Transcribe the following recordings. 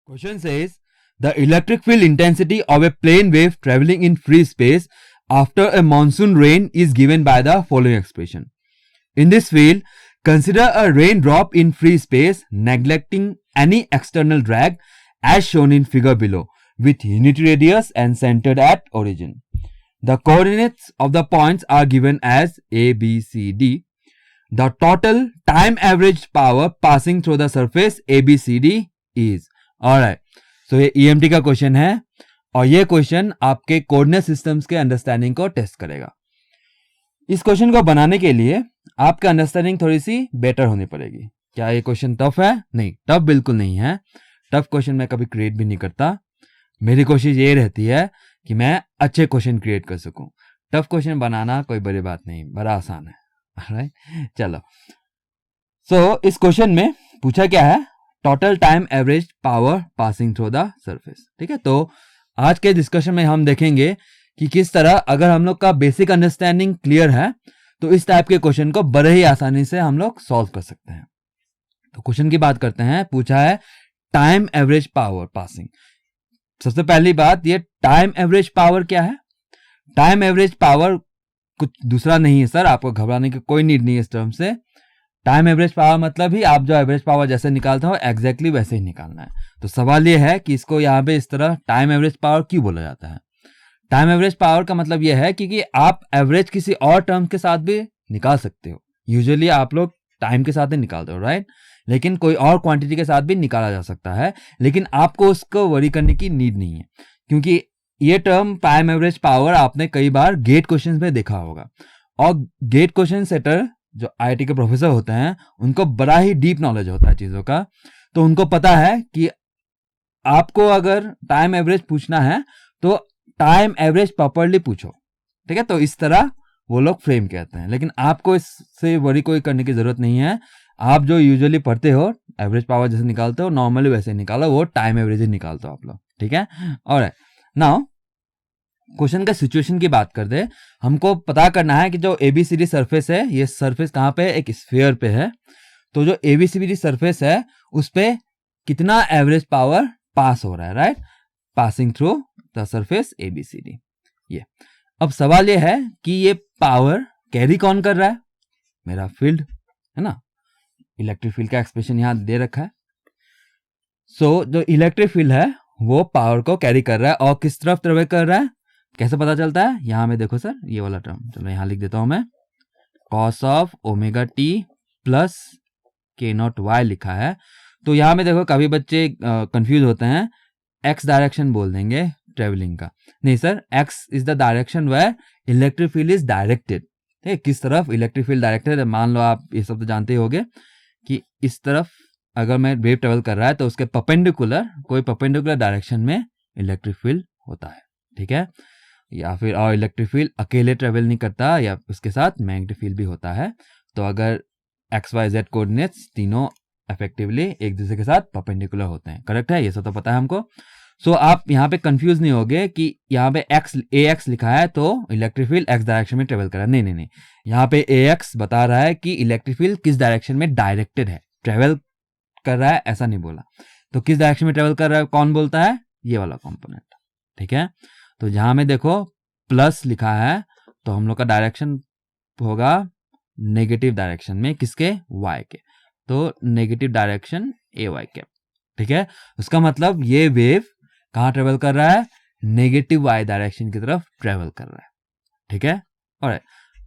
Question says the electric field intensity of a plane wave traveling in free space after a monsoon rain is given by the following expression. In this field, consider a raindrop in free space neglecting any external drag as shown in figure below with unit radius and centered at origin. The coordinates of the points are given as A, B, C, D. The total time averaged power passing through the surface ABCD is. Alright, so ये EMT का question है और ये question आपके coordinate systems के understanding को test करेगा. इस क्वेश्चन को बनाने के लिए आपका अंडरस्टैंडिंग थोड़ी सी बेटर होनी पड़ेगी. क्या ये क्वेश्चन टफ है? नहीं, टफ बिल्कुल नहीं है. टफ क्वेश्चन मैं कभी क्रिएट भी नहीं करता. मेरी कोशिश ये रहती है कि मैं अच्छे क्वेश्चन क्रिएट कर सकूं. टफ क्वेश्चन बनाना कोई बड़ी बात नहीं, बड़ा आसान है. ऑलराइट, चलो. सो इस क्वेश्चन में पूछा क्या है? Total time average power passing through the surface. ठीक है, तो आज के डिस्कशन में हम देखेंगे कि किस तरह अगर हम लोग का बेसिक अंडरस्टैंडिंग क्लियर है तो इस टाइप के क्वेश्चन को बड़े ही आसानी से हम लोग सॉल्व कर सकते हैं. तो क्वेश्चन की बात करते हैं. पूछा है टाइम एवरेज पावर पासिंग. सबसे पहली बात, ये टाइम एवरेज पावर क्या है? टाइम एवरेज पावर कुछ दूसरा नहीं है सर, आपको घबराने की कोई नीड नहीं है इस टर्म से. टाइम एवरेज पावर मतलब ही आप जो एवरेज पावर जैसे निकालते हो एग्जैक्टली वैसे ही निकालना है. तो सवाल ये है कि इसको यहाँ पे इस तरह टाइम एवरेज पावर क्यों बोला जाता है? टाइम एवरेज पावर का मतलब ये है कि आप एवरेज किसी और टर्म के साथ भी निकाल सकते हो. यूजुअली आप लोग टाइम के साथ ही निकालते हो, राइट? लेकिन कोई और क्वांटिटी के साथ भी निकाला जा सकता है, लेकिन आपको उसको वरी करने की नीड नहीं है, क्योंकि ये टर्म टाइम एवरेज पावर आपने कई बार गेट क्वेश्चन में देखा होगा. और गेट क्वेश्चन सेटर जो आईआईटी के प्रोफेसर होते हैं उनको बड़ा ही डीप नॉलेज होता है चीजों का. तो उनको पता है कि आपको अगर टाइम एवरेज पूछना है तो टाइम एवरेज प्रॉपर्ली पूछो. ठीक है, तो इस तरह वो लोग फ्रेम कहते हैं. लेकिन आपको इससे वरी कोई करने की जरूरत नहीं है. आप जो यूजुअली पढ़ते हो एवरेज पावर जैसे निकालते हो नॉर्मली वैसे निकालो, वो टाइम एवरेज ही निकालते हो आप लोग. ठीक है, ऑलराइट. नाउ क्वेश्चन का सिचुएशन की बात कर दे. हमको पता करना है कि जो एबीसीडी सरफेस है, ये सरफेस कहाँ पे? एक स्फीयर पे है. तो जो एबीसीडी सरफेस है उस पे कितना एवरेज पावर पास हो रहा है, right? Passing through the surface ABCD. ये अब सवाल ये है कि ये पावर कैरी कौन कर रहा है? मेरा फील्ड है ना, इलेक्ट्रिक फील्ड का एक्सप्रेशन यहां दे रखा है. सो जो इलेक्ट्रिक फील्ड है वो पावर को कैरी कर रहा है और किस तरफ ट्रेवल कर रहा है? कैसे पता चलता है? यहां में देखो सर, ये वाला टर्म, चलो यहां लिख देता हूं मैं. Cos of omega T plus के नॉट वाई लिखा है. तो यहां में देखो कभी बच्चे कंफ्यूज होते हैं, एक्स डायरेक्शन बोल देंगे ट्रेवलिंग का. नहीं sir, X is the direction where electric field is directed. ठीक है, किस तरफ इलेक्ट्रिक फील्ड डायरेक्टेड है? मान लो आप ये सब तो जानते ही होगे कि इस तरफ अगर मैं वेव ट्रेवल कर रहा है तो उसके परपेंडिकुलर, कोई परपेंडिकुलर डायरेक्शन में इलेक्ट्रिक फील्ड होता है. ठीक है, या फिर और इलेक्ट्रिक फील्ड अकेले ट्रेवल नहीं करता, या उसके साथ मैग्नेटिक फील्ड भी होता है. तो अगर एक्स वाई जेड कोऑर्डिनेट्स तीनों इफेक्टिवली एक दूसरे के साथ परपेंडिकुलर होते हैं. करेक्ट है, ये सब तो पता है हमको. सो आप यहाँ पे कंफ्यूज नहीं होगे कि यहाँ पे एक्स लिखा है तो इलेक्ट्रिक फील्ड एक्स डायरेक्शन में ट्रेवल कर रहा है. नहीं नहीं नहीं, यहाँ पे एक्स बता रहा है कि इलेक्ट्रिक फील्ड किस डायरेक्शन में डायरेक्टेड है, ट्रेवल कर रहा है, ऐसा नहीं बोला. तो किस डायरेक्शन में ट्रेवल कर रहा है कौन बोलता है? ये वाला कंपोनेंट. ठीक है, तो जहां में देखो प्लस लिखा है तो हम लोग का डायरेक्शन होगा नेगेटिव डायरेक्शन में. किसके? वाई के. तो नेगेटिव डायरेक्शन ए वाई के. ठीक है, उसका मतलब ये वेव कहां ट्रेवल कर रहा है? नेगेटिव वाई डायरेक्शन की तरफ ट्रेवल कर रहा है. ठीक है, और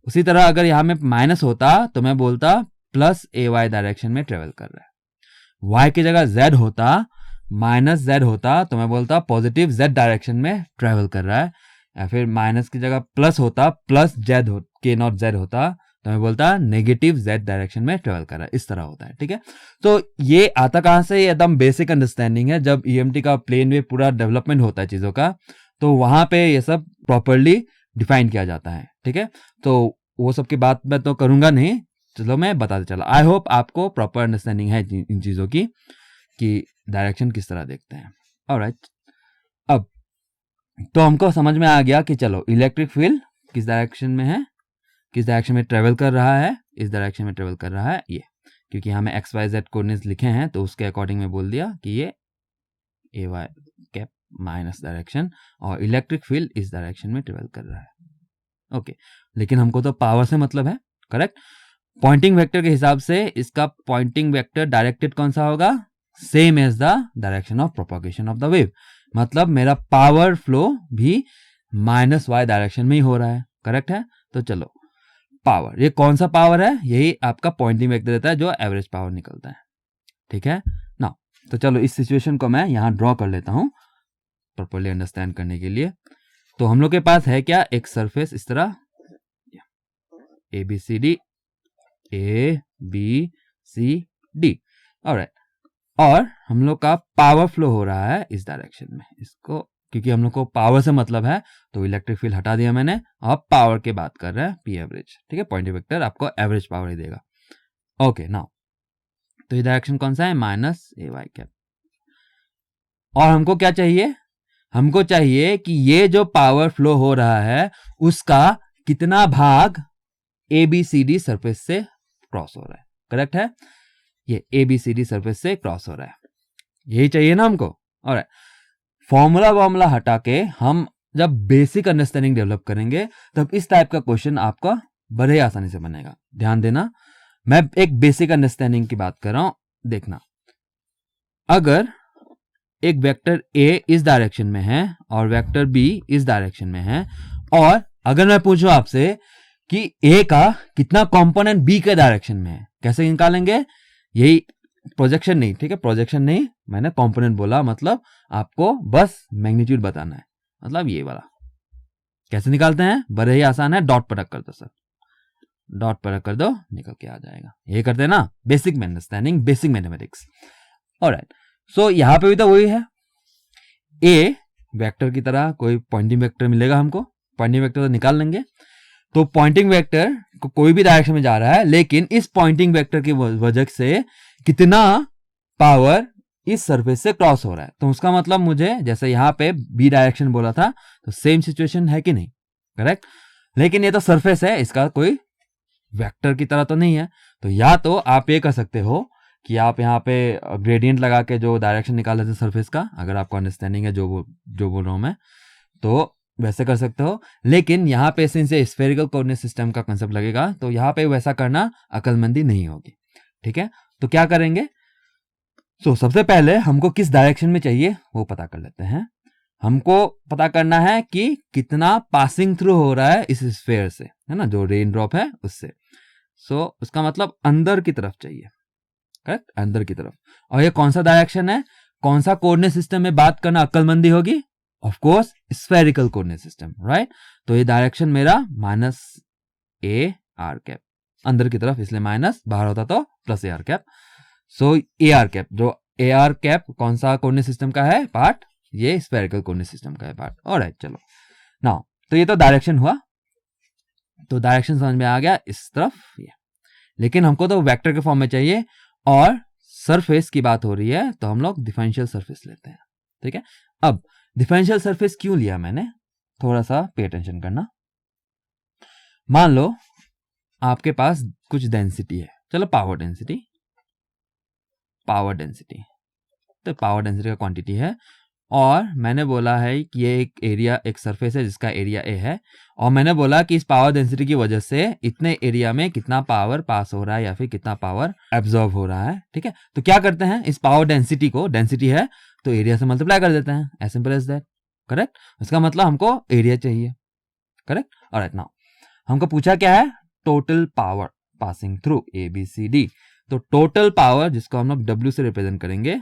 उसी तरह अगर यहां में माइनस होता तो मैं बोलता प्लस ए वाई डायरेक्शन में ट्रेवल कर रहा है. वाई की जगह जेड होता, माइनस जेड होता तो मैं बोलता पॉजिटिव जेड डायरेक्शन में ट्रेवल कर रहा है. या फिर माइनस की जगह प्लस होता, प्लस जेड के नॉट जेड होता तो मैं बोलता नेगेटिव जेड डायरेक्शन में ट्रेवल कर रहा है. इस तरह होता है. ठीक है, तो ये आता कहां से? ये एकदम बेसिक अंडरस्टैंडिंग है. जब ईएमटी का प्लेन में पूरा डेवलपमेंट होता है चीजों का, तो वहां पे ये सब प्रॉपरली डिफाइन किया जाता है. ठीक है, तो वो सब की बात मैं तो करूंगा नहीं, चलो मैं बताते चला. आई होप आपको प्रॉपर अंडरस्टैंडिंग है इन चीजों की कि डायरेक्शन किस तरह देखते हैं. ऑलराइट, अब तो हमको समझ में आ गया कि चलो इलेक्ट्रिक फील्ड किस डायरेक्शन में है, किस डायरेक्शन में ट्रेवल कर रहा है? इस डायरेक्शन में ट्रेवल कर रहा है ये, क्योंकि हमें एक्स वाई जेड कोऑर्डिनेट्स लिखे हैं तो उसके अकॉर्डिंग में बोल दिया कि ये ए वाई कैप माइनस डायरेक्शन, और इलेक्ट्रिक फील्ड इस डायरेक्शन में ट्रेवल कर रहा है। ओके, लेकिन हमको तो पावर से मतलब है, करेक्ट। पॉइंटिंग वेक्टर के हिसाब से इसका पॉइंटिंग वेक्टर डायरेक्टेड कौन सा होगा, same as the direction of propagation of the wave, मतलब मेरा पावर फ्लो भी माइनस वाई डायरेक्शन में ही हो रहा है, करेक्ट है। तो चलो पावर, ये कौन सा पावर है, यही आपका पॉइंटिंग वेक्टर देता है जो एवरेज पावर निकलता है, ठीक है ना। तो चलो इस सिचुएशन को मैं यहाँ ड्रॉ कर लेता हूँ प्रॉपर्ली अंडरस्टैंड करने के लिए। तो हम लोग के पास है क्या, एक सरफेस इस तरह A B C D, A B C D, alright, और हम लोग का पावर फ्लो हो रहा है इस डायरेक्शन में। इसको क्योंकि हम लोग को पावर से मतलब है तो इलेक्ट्रिक फील्ड हटा दिया मैंने, अब पावर की बात कर रहे हैं, पी एवरेज, ठीक है। पॉइंटिंग वेक्टर आपको एवरेज पावर ही देगा। ओके नाउ, तो ये डायरेक्शन कौन सा है, माइनस ए वाई कैप। और हमको क्या चाहिए, हमको चाहिए कि ये जो पावर फ्लो हो रहा है उसका कितना भाग A B C D surface से क्रॉस हो रहा है, करेक्ट है। ये A B C D surface से क्रॉस हो रहा है, यही चाहिए ना हमको। और फॉर्मूला हटा के हम जब बेसिक अंडरस्टैंडिंग डेवलप करेंगे तब इस टाइप का क्वेश्चन आपका बड़े आसानी से बनेगा। ध्यान देना, मैं एक बेसिक अंडरस्टैंडिंग की बात कर रहा हूं। देखना, अगर एक वेक्टर ए इस डायरेक्शन में है और वेक्टर बी इस डायरेक्शन में है, और अगर मैं पूछूं आपसे कि ए का कितना कंपोनेंट बी के डायरेक्शन में है, कैसे निकालेंगे, यही प्रोजेक्शन नहीं, ठीक है, प्रोजेक्शन नहीं, मैंने कंपोनेंट बोला, मतलब आपको बस मैग्नीट्यूड बताना है, मतलब ये वाला। कैसे निकालते हैं, बड़े ही आसान है, डॉट प्रोडक्ट कर दो सर, डॉट प्रोडक्ट कर दो, निकल के आ जाएगा। ये करते हैं ना, basic understanding, basic mathematics. Alright, so यहां पे भी तो वही है, ए वेक्टर की तरह कोई पॉइंटिंग वेक्टर मिलेगा हमको, पॉइंटिंग वेक्टर तो निकाल लेंगे। तो पॉइंटिंग वेक्टर को कोई भी डायरेक्शन में जा रहा है, लेकिन इस पॉइंटिंग वेक्टर की वजह से कितना पावर इस सरफेस से क्रॉस हो रहा है, तो उसका मतलब मुझे, जैसे यहां पे बी डायरेक्शन बोला था, तो सेम सिचुएशन है कि नहीं, करेक्ट। लेकिन ये तो सरफेस है, इसका कोई वेक्टर की तरह तो नहीं है। तो या तो आप ये कर सकते हो कि आप यहाँ पे ग्रेडियंट लगा के जो डायरेक्शन निकाल लेते हैं सरफेस का, अगर आपको अंडरस्टैंडिंग है जो बोल रहा हूं मैं, तो वैसे कर सकते हो। लेकिन यहाँ पे सिंस स्फेरिकल कोऑर्डिनेट सिस्टम का कंसेप्ट लगेगा, तो यहाँ पे वैसा करना अकलमंदी नहीं होगी, ठीक है। तो क्या करेंगे, सबसे पहले हमको किस डायरेक्शन में चाहिए वो पता कर लेते हैं। हमको पता करना है कि कितना पासिंग थ्रू हो रहा है इस स्फेयर से, है ना, जो रेन ड्रॉप है उससे। उसका मतलब अंदर की तरफ चाहिए, करेक्ट, अंदर की तरफ। और ये कौन सा डायरेक्शन है, कौन सा कोऑर्डिनेट सिस्टम में बात करना अक्लमंदी होगी, of course spherical coordinate system, right. तो ये डायरेक्शन मेरा माइनस ए आर कैप, अंदर की तरफ, इसलिए माइनस, बाहर होता तो plus A R cap. A R cap, जो ए आर कैप कौन सा कोऑर्डिनेट सिस्टम का है पार्ट, ये स्फेरिकल कोऑर्डिनेट सिस्टम का है पार्ट। ऑलराइट, चलो नाउ, तो ये तो डायरेक्शन हुआ, तो डायरेक्शन समझ में आ गया इस तरफ ये। लेकिन हमको तो वेक्टर के फॉर्म में चाहिए, और सरफेस की बात हो रही है तो हम लोग डिफरेंशियल सरफेस लेते हैं, ठीक है। अब डिफरेंशियल सरफेस क्यों लिया मैंने, थोड़ा सा पे अटेंशन करना। मान लो आपके पास कुछ डेंसिटी है, चलो पावर डेंसिटी, तो पावर डेंसिटी का क्वांटिटी है, और मैंने बोला है कि ये एक एरिया, एक सरफेस है जिसका एरिया ए है, और मैंने बोला कि इस पावर डेंसिटी की वजह से इतने एरिया में कितना पावर पास हो रहा है या फिर कितना पावर एब्जॉर्ब हो रहा है, ठीक है। तो क्या करते हैं, इस पावर डेंसिटी को, डेंसिटी है तो एरिया से मल्टीप्लाई कर देते हैं, as simple as that, correct. इसका मतलब हमको एरिया चाहिए, करेक्ट। ऑलराइट, नाउ हमको पूछा क्या है, total power passing through A B C D. तो टोटल पावर जिसको हम लोग डब्ल्यू से रिप्रेजेंट करेंगे,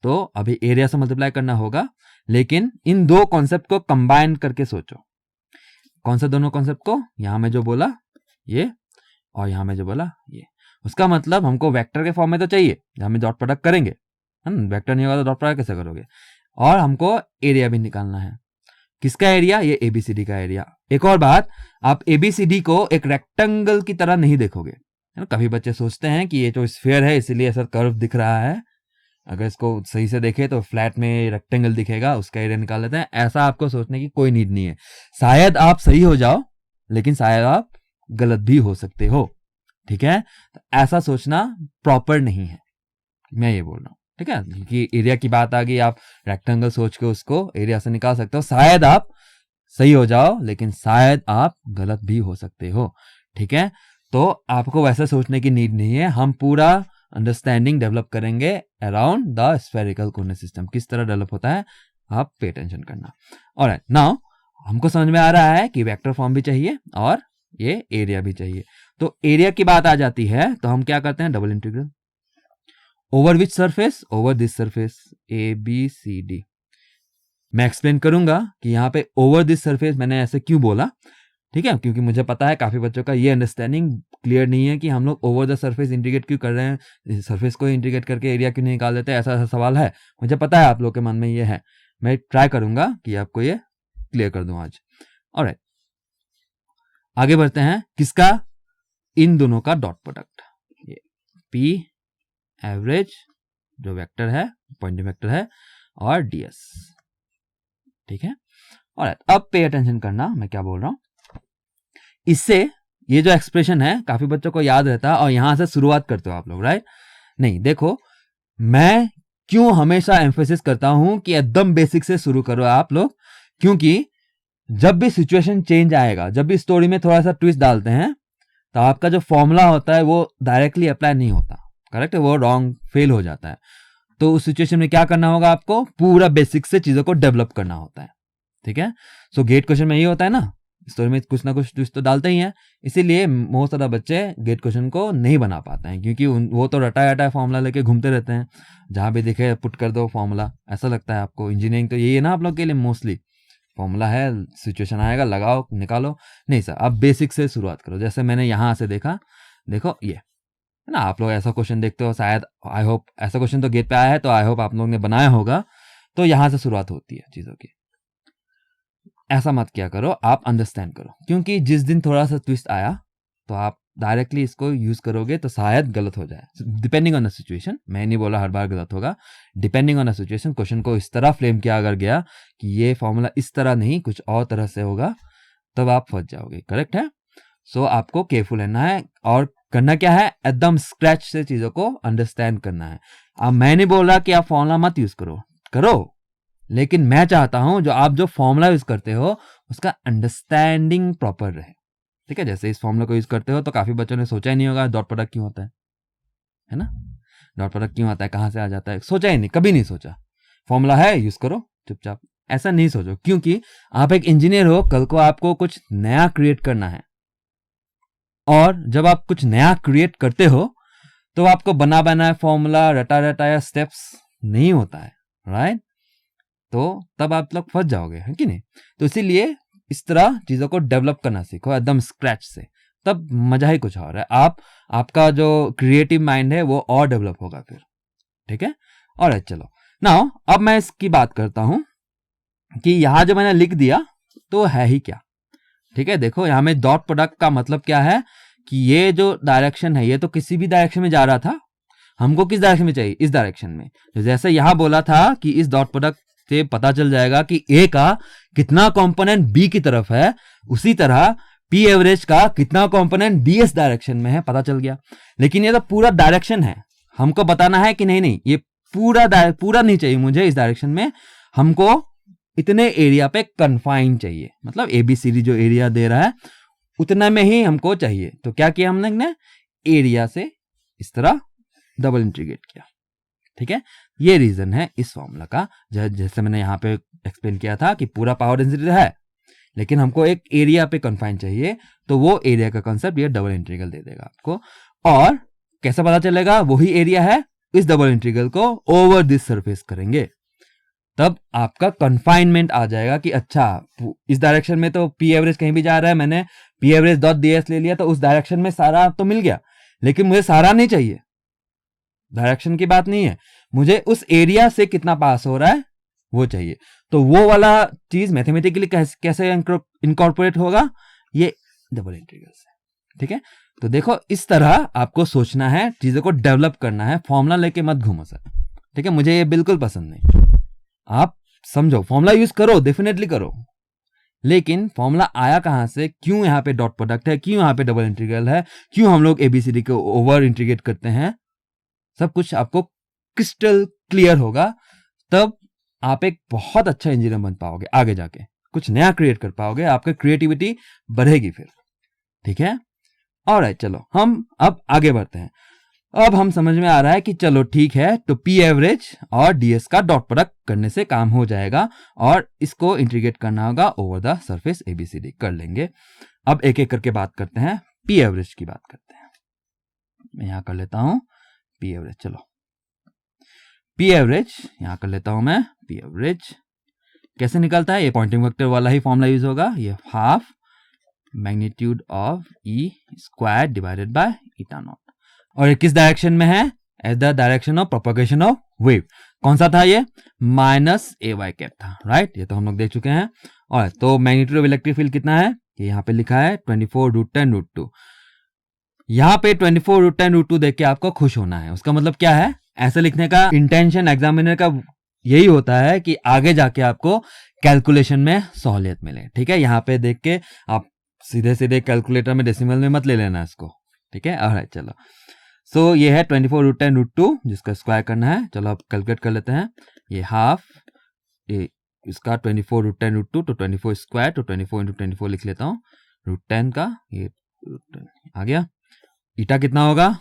तो अभी एरिया से मल्टीप्लाई करना होगा, लेकिन इन दो कॉन्सेप्ट को कंबाइन करके सोचो। कौन सा दोनों कॉन्सेप्ट को, यहां में जो बोला ये, और यहां में जो बोला ये, उसका मतलब हमको वेक्टर के फॉर्म में तो चाहिए, जहां में डॉट प्रोडक्ट करेंगे, वेक्टर नहीं होगा तो डॉट प्रोडक्ट कैसे करोगे, और हमको एरिया भी निकालना है। किसका एरिया, ये एबीसीडी का एरिया। एक और बात, आप एबीसीडी को एक रेक्टेंगल की तरह नहीं देखोगे, है ना। कभी बच्चे सोचते हैं कि ये जो स्फीयर है इसीलिए ऐसा कर्व दिख रहा है, अगर इसको सही से देखे तो फ्लैट में रेक्टेंगल दिखेगा, उसका एरिया निकाल लेते हैं। ऐसा आपको सोचने की कोई नीड नहीं है। शायद आप सही हो जाओ, लेकिन शायद आप गलत भी हो सकते हो, ठीक है। तो ऐसा सोचना प्रॉपर नहीं है, मैं ये बोल रहा हूं, ठीक है, कि एरिया की बात आ गई, आप रेक्टेंगल सोच के उसको एरिया से निकाल सकते हो। शायद आप सही हो जाओ, लेकिन शायद आप गलत भी हो सकते हो। ठीक है, तो आपको वैसा सोचने की नीड नहीं है। हम पूरा अंडरस्टैंडिंग डेवलप करेंगे around the spherical coordinate system, किस तरह डेवलप होता है, आप पे अटेंशन करना। ऑलराइट, नाउ हमको समझ में आ रहा है कि वेक्टर फॉर्म भी चाहिए और ये एरिया भी चाहिए। तो एरिया की बात आ जाती है तो हम क्या करते हैं, double integral over which surface, over this surface, A B C D. मैं एक्सप्लेन करूंगा कि यहाँ पे ओवर दिस सरफेस मैंने ऐसे क्यों बोला। ठीक है, क्योंकि मुझे पता है काफी बच्चों का ये अंडरस्टैंडिंग क्लियर नहीं है कि हम लोग ओवर द सरफेस इंटीग्रेट क्यों कर रहे हैं, सरफेस को इंटीग्रेट करके एरिया क्यों नहीं निकाल देते, ऐसा ऐसा सवाल है। मुझे पता है आप लोग के मन में ये है, मैं ट्राई करूंगा कि आपको ये क्लियर कर दूं आज। ऑलराइट, आगे बढ़ते हैं। किसका, इन दोनों का डॉट प्रोडक्ट, ये पी एवरेज जो वेक्टर है, पॉइंटिंग वेक्टर है, और डीएस। ठीक है, ऑलराइट, अब पे अटेंशन करना मैं क्या बोल रहा हूं। इससे ये जो एक्सप्रेशन है काफी बच्चों को याद रहता है और यहां से शुरुआत करते हो आप लोग, राइट? नहीं, देखो मैं क्यों हमेशा एम्फेसिस करता हूं कि एकदम बेसिक से शुरू करो आप लोग, क्योंकि जब भी सिचुएशन चेंज आएगा, जब भी स्टोरी में थोड़ा सा ट्विस्ट डालते हैं, तो आपका जो फॉर्मूला होता है वो डायरेक्टली अप्लाई नहीं होता, करेक्ट है, वो रॉन्ग फेल हो जाता है। तो उस सिचुएशन में क्या करना होगा, आपको पूरा बेसिक से चीजों को डेवलप करना होता है। ठीक है, सो गेट क्वेश्चन में ये होता है ना, स्टोरी में कुछ ना कुछ ट्विस्ट तो डालते ही हैं, इसीलिए मोस्ट ऑफ द बच्चे गेट क्वेश्चन को नहीं बना पाते हैं, क्योंकि वो तो रटा रटा फॉर्मूला लेके घूमते रहते हैं, जहां भी दिखे पुट कर दो फॉर्मूला। ऐसा लगता है आपको इंजीनियरिंग तो यही है ना आप लोग के लिए, मोस्टली फॉर्मूला है, सिचुएशन आएगा लगाओ निकालो। नहीं सर, आप बेसिक से शुरुआत करो। जैसे मैंने यहां से देखा, देखो ये है ना, आप लोग ऐसा क्वेश्चन देखते हो शायद, आई होप ऐसा क्वेश्चन तो गेट पे आया है, तो आई होप आप लोग ने बनाया होगा। तो यहां से शुरुआत होती है चीजों की। ऐसा मत क्या करो, आप अंडरस्टैंड करो, क्योंकि जिस दिन थोड़ा सा ट्विस्ट आया तो आप डायरेक्टली इसको यूज करोगे तो शायद गलत हो जाए, डिपेंडिंग ऑन द सिचुएशन। मैं नहीं बोला हर बार गलत होगा, depending on the situation. Question को इस तरह फ्रेम किया अगर गया कि ये फॉर्मूला इस तरह नहीं कुछ और तरह से होगा, तब आप फंस जाओगे, करेक्ट है। सो आपको केयरफुल रहना है और करना क्या है, एकदम स्क्रैच से चीजों को अंडरस्टैंड करना है। अब मैं नहीं बोल रहा कि आप फॉर्मूला मत यूज करो, करो, लेकिन मैं चाहता हूं जो आप जो फॉर्मूला यूज करते हो उसका अंडरस्टैंडिंग प्रॉपर रहे। ठीक है, जैसे इस फॉर्मूला को यूज करते हो तो काफी बच्चों ने सोचा ही नहीं होगा डॉट प्रोडक्ट क्यों होता है ना, डॉट प्रोडक्ट क्यों आता है, कहां से आ जाता है, सोचा ही नहीं, कभी नहीं सोचा। फॉर्मूला है, यूज करो चुपचाप, ऐसा नहीं सोचो, क्योंकि आप एक इंजीनियर हो, कल को आपको कुछ नया क्रिएट करना है, और जब आप कुछ नया क्रिएट करते हो तो आपको बना बनाया फॉर्मूला रटा रटाया स्टेप्स नहीं होता है, राइट? तो तब आप लोग फंस जाओगे, है कि नहीं? तो इसीलिए इस तरह चीजों को डेवलप करना सीखो एकदम स्क्रैच से, तब मजा ही कुछ और है। आपका जो क्रिएटिव माइंड है वो और डेवलप होगा फिर। ठीक है, और चलो नाउ अब मैं इसकी बात करता हूं कि यहां जो मैंने लिख दिया तो है ही क्या। ठीक है, देखो यहां में डॉट प्रोडक्ट का मतलब क्या है कि ये जो डायरेक्शन है ये तो किसी भी डायरेक्शन में जा रहा था, हमको किस डायरेक्शन में चाहिए, इस डायरेक्शन में। तो जैसे यहां बोला था कि इस डॉट प्रोडक्ट से पता चल जाएगा कि ए का कितना कंपोनेंट बी की तरफ है, उसी तरह पी एवरेज का कितना कंपोनेंट डीएस डायरेक्शन में है, पता चल गया। लेकिन ये तो पूरा डायरेक्शन है, हमको बताना है कि नहीं नहीं ये पूरा नहीं चाहिए मुझे इस डायरेक्शन में, हमको इतने एरिया पे कन्फाइन चाहिए, मतलब एबीसीडी जो एरिया दे रहा है उतना में ही हमको चाहिए। तो क्या किया हमने ने, एरिया से इस तरह डबल इंटीग्रेट किया। ठीक है, ये रीजन है इस फॉर्मूला का। जैसे मैंने यहाँ पे एक्सप्लेन किया था कि पूरा पावर डेंसिटी है, लेकिन हमको एक एरिया पे कन्फाइन चाहिए, तो वो एरिया का कंसेप्ट ये डबल इंटीग्रल दे देगा आपको। और कैसे पता चलेगा वही एरिया है, इस डबल इंटीग्रल को ओवर दिस सरफेस करेंगे, तब आपका कन्फाइनमेंट आ जाएगा कि अच्छा इस डायरेक्शन में तो पी एवरेज कहीं भी जा रहा है, मैंने पी एवरेज डॉट डीएस ले लिया तो उस डायरेक्शन में सारा तो मिल गया, लेकिन मुझे सारा नहीं चाहिए, डायरेक्शन की बात नहीं है, मुझे उस एरिया से कितना पास हो रहा है वो चाहिए। तो वो वाला चीज मैथमेटिकली कैसे इनकॉर्पोरेट होगा, ये डबल इंटीग्रल से। ठीक है, तो देखो इस तरह आपको सोचना है, चीजों को डेवलप करना है, फॉर्मूला लेके मत घूमो सर। ठीक है, मुझे ये बिल्कुल पसंद नहीं। आप समझो, फॉर्मूला यूज करो, डेफिनेटली करो, लेकिन फॉर्मूला आया कहां से, क्यों यहाँ पे डॉट प्रोडक्ट है, क्यों यहाँ पे डबल इंटीग्रल है, क्यों हम लोग एबीसीडी को ओवर इंटीग्रेट करते हैं, सब कुछ आपको क्रिस्टल क्लियर होगा, तब आप एक बहुत अच्छा इंजीनियर बन पाओगे, आगे जाके कुछ नया क्रिएट कर पाओगे, आपकी क्रिएटिविटी बढ़ेगी फिर। ठीक है, ऑलराइट, चलो हम अब आगे बढ़ते हैं। अब हम समझ में आ रहा है कि चलो ठीक है, तो पी एवरेज और डीएस का डॉट प्रोडक्ट करने से काम हो जाएगा और इसको इंटीग्रेट करना होगा ओवर द सरफेस एबीसीडी, कर लेंगे। अब एक एक करके बात करते हैं, पी एवरेज की बात करते हैं। मैं यहां कर लेता हूं पी एवरेज, चलो पी एवरेज यहां कर लेता हूं मैं। पी एवरेज कैसे निकलता है, ये पॉइंटिंग वेक्टर वाला ही फॉर्मूला यूज होगा, ये half magnitude of E square divided by eta naught, और ये किस डायरेक्शन में है, as the direction of propagation of wave. कौन सा था ये, माइनस ए वाई कैप था, राइट, ये तो हम लोग देख चुके हैं। और तो मैग्नीट्यूड ऑफ इलेक्ट्रिक फील्ड कितना है, ये यहाँ पे लिखा है 24√10√2। यहाँ पे 24√10√2 देख के आपको खुश होना है, उसका मतलब क्या है, ऐसे लिखने का इंटेंशन एग्जामिनर का यही होता है कि आगे जाके आपको कैलकुलेशन में सहूलियत मिले। ठीक है, यहाँ पे देख के आप सीधे सीधे कैलकुलेटर में डेसिमल में मत ले लेना इसको। ठीक है, ऑलराइट, चलो सो ये है 24√10√2 जिसका स्क्वायर करना है। चलो अब कैलकुलेट कर लेते हैं, ये हाफ ये इसका 24√10√2 तो 24 स्क्वायर, तो 24 इंटू 24 लिख लेता हूँ, √10 का ये √10 आ गया। ईटा कितना होगा,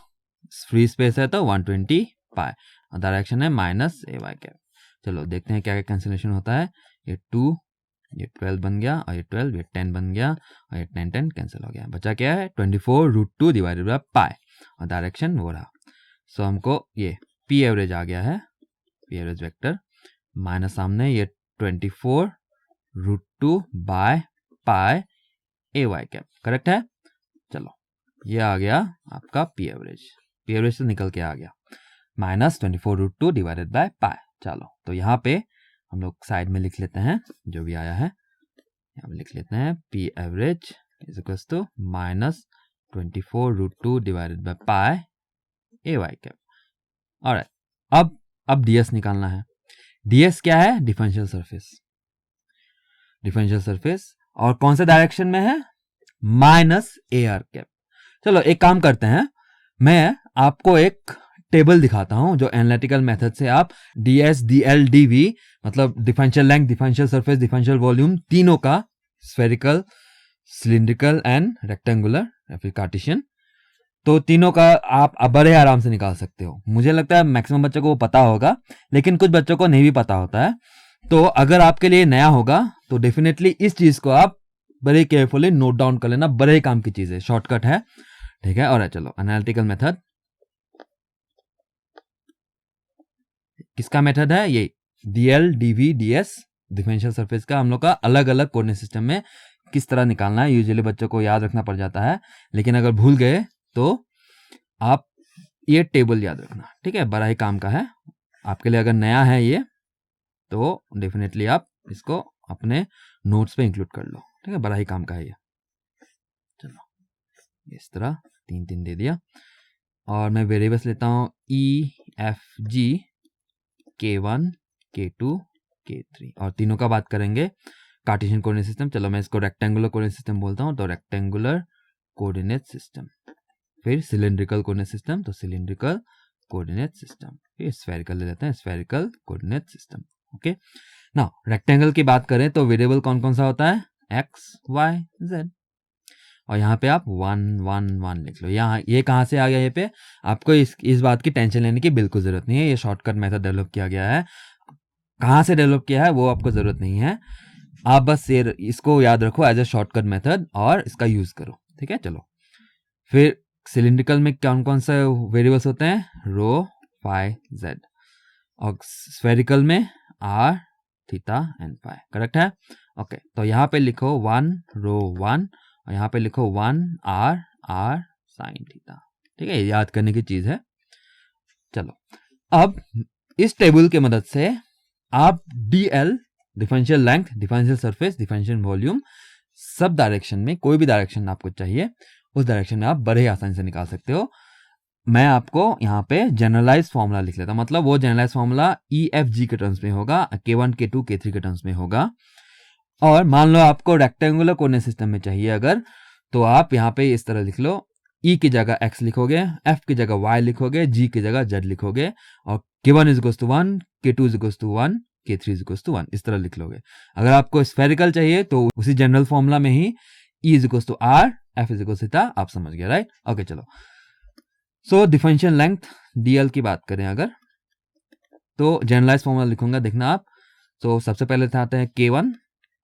फ्री स्पेस है तो 120 पाई, और डायरेक्शन है माइनस ए वाई कैप। चलो देखते हैं क्या क्या कैंसिलेशन होता है, ये 2 ये 12 बन गया, और ये 12 ये 10 बन गया, और ये 10 कैंसिल हो गया, बचा क्या है 24√2 डिवाइडेड बाय पाई, और डायरेक्शन वो रहा। सो हमको ये पी एवरेज आ गया है, पी एवरेज वेक्टर माइनस सामने ये 24√2 by pi A Y cap, correct है। चलो ये आ गया आपका पी एवरेज, पी एवरेज से निकल के आ गया माइनस 24√2 डिवाइडेड बाय पाई। चलो तो यहाँ पे हम लोग साइड में लिख लेते हैं जो भी आया है, यहाँ पे लिख लेते हैं P average is equals to minus 24√2 divided by pi A Y cap. Alright, अब डीएस निकालना है। डीएस क्या है, डिफरेंशियल सरफेस, डिफरेंशियल सरफेस, और कौन से डायरेक्शन में है, माइनस ए आर कैप। चलो एक काम करते हैं, मैं आपको एक टेबल दिखाता हूं जो एनालिटिकल मेथड से आप डीएस डीएल डीवी मतलब differential length, differential surface, differential volume तीनों का, स्फेरिकल, सिलिंड्रिकल एंड रेक्टेंगुलर या फिर कार्टेशियन, तो तीनों का आप बड़े आराम से निकाल सकते हो। मुझे लगता है मैक्सिमम बच्चों को वो पता होगा, लेकिन कुछ बच्चों को नहीं भी पता होता है। तो अगर आपके लिए नया होगा तो डेफिनेटली इस चीज को आप बड़े केयरफुली नोट डाउन कर लेना, बड़े काम की चीज है, शॉर्टकट है। ठीक है, और चलो एनालिटिकल मेथड, किसका मेथड है, ये DL DV DS differential surface का हम लोग का अलग अलग कोऑर्डिनेट सिस्टम में किस तरह निकालना है। यूजुअली बच्चों को याद रखना पड़ जाता है, लेकिन अगर भूल गए तो आप ये टेबल याद रखना। ठीक है, बड़ा ही काम का है आपके लिए। अगर नया है ये तो डेफिनेटली आप इसको अपने नोट्स पे इंक्लूड कर लो। ठीक है, बड़ा ही काम का है ये। चलो इस तरह 3 दे दिया, और मैं वेरिएबल्स लेता हूँ ई एफ जी K1 K2 K3, और तीनों का बात करेंगे कार्टेशियन कोऑर्डिनेट सिस्टम। चलो मैं इसको रेक्टेंगुलर कोऑर्डिनेट सिस्टम बोलता हूँ, तो रेक्टेंगुलर कोऑर्डिनेट सिस्टम, फिर सिलिंड्रिकल कोऑर्डिनेट सिस्टम, तो सिलिंड्रिकल कोऑर्डिनेट सिस्टम, फिर स्फेरिकल ले लेते हैं, spherical coordinate system. Okay, now rectangle की बात करें तो वेरिएबल कौन कौन सा होता है, एक्स वाई जेड, और यहाँ पे आप 1 1 1 लिख लो। यहाँ ये कहाँ से आ गया, ये पे आपको इस बात की टेंशन लेने की बिल्कुल जरूरत नहीं है, ये शॉर्टकट मेथड डेवलप किया गया है। कहाँ से डेवलप किया है वो आपको जरूरत नहीं है, आप बस इसको याद रखो एज ए शॉर्टकट मेथड और इसका यूज करो। ठीक है, चलो फिर सिलिंड्रिकल में कौन कौन से वेरिएबल्स होते हैं, रो फाई जेड, और स्फेरिकल में R theta and phi, correct है। ओके, तो यहाँ पे लिखो 1 रो 1, और यहाँ पे लिखो 1 आर आर साइन थीटा। ठीक है, याद करने की चीज है। चलो अब इस टेबल के मदद से आप DL differential length, differential surface, differential volume, sub direction में कोई भी डायरेक्शन आपको चाहिए उस डायरेक्शन में आप बड़े आसानी से निकाल सकते हो। मैं आपको यहाँ पे जनरलाइज फॉर्मूला लिख लेता हूँ, मतलब वो generalise formula E F G के टर्म्स में होगा, K1 K2 K3 के टर्म्स में होगा। और मान लो आपको रेक्टेंगुलर कोऑर्डिनेट सिस्टम में चाहिए अगर, तो आप यहाँ पे इस तरह लिख लो ई की जगह एक्स लिखोगे, एफ की जगह वाई लिखोगे, जी की जगह जेड लिखोगे, और k1 is equals to 1, k2 is equals to 1, k3 is equals to 1, इस तरह लिख लोगे। अगर आपको स्फेरिकल चाहिए तो उसी जनरल फॉर्मूला में ही E is equals to R, F is equals theta, आप समझ गए, राइट? ओके, चलो। सो डिफरेंशियल लेंथ dl की बात करें अगर, तो जनरलाइज फॉर्मूला लिखूंगा, देखना आप। तो सबसे पहले आता है k1,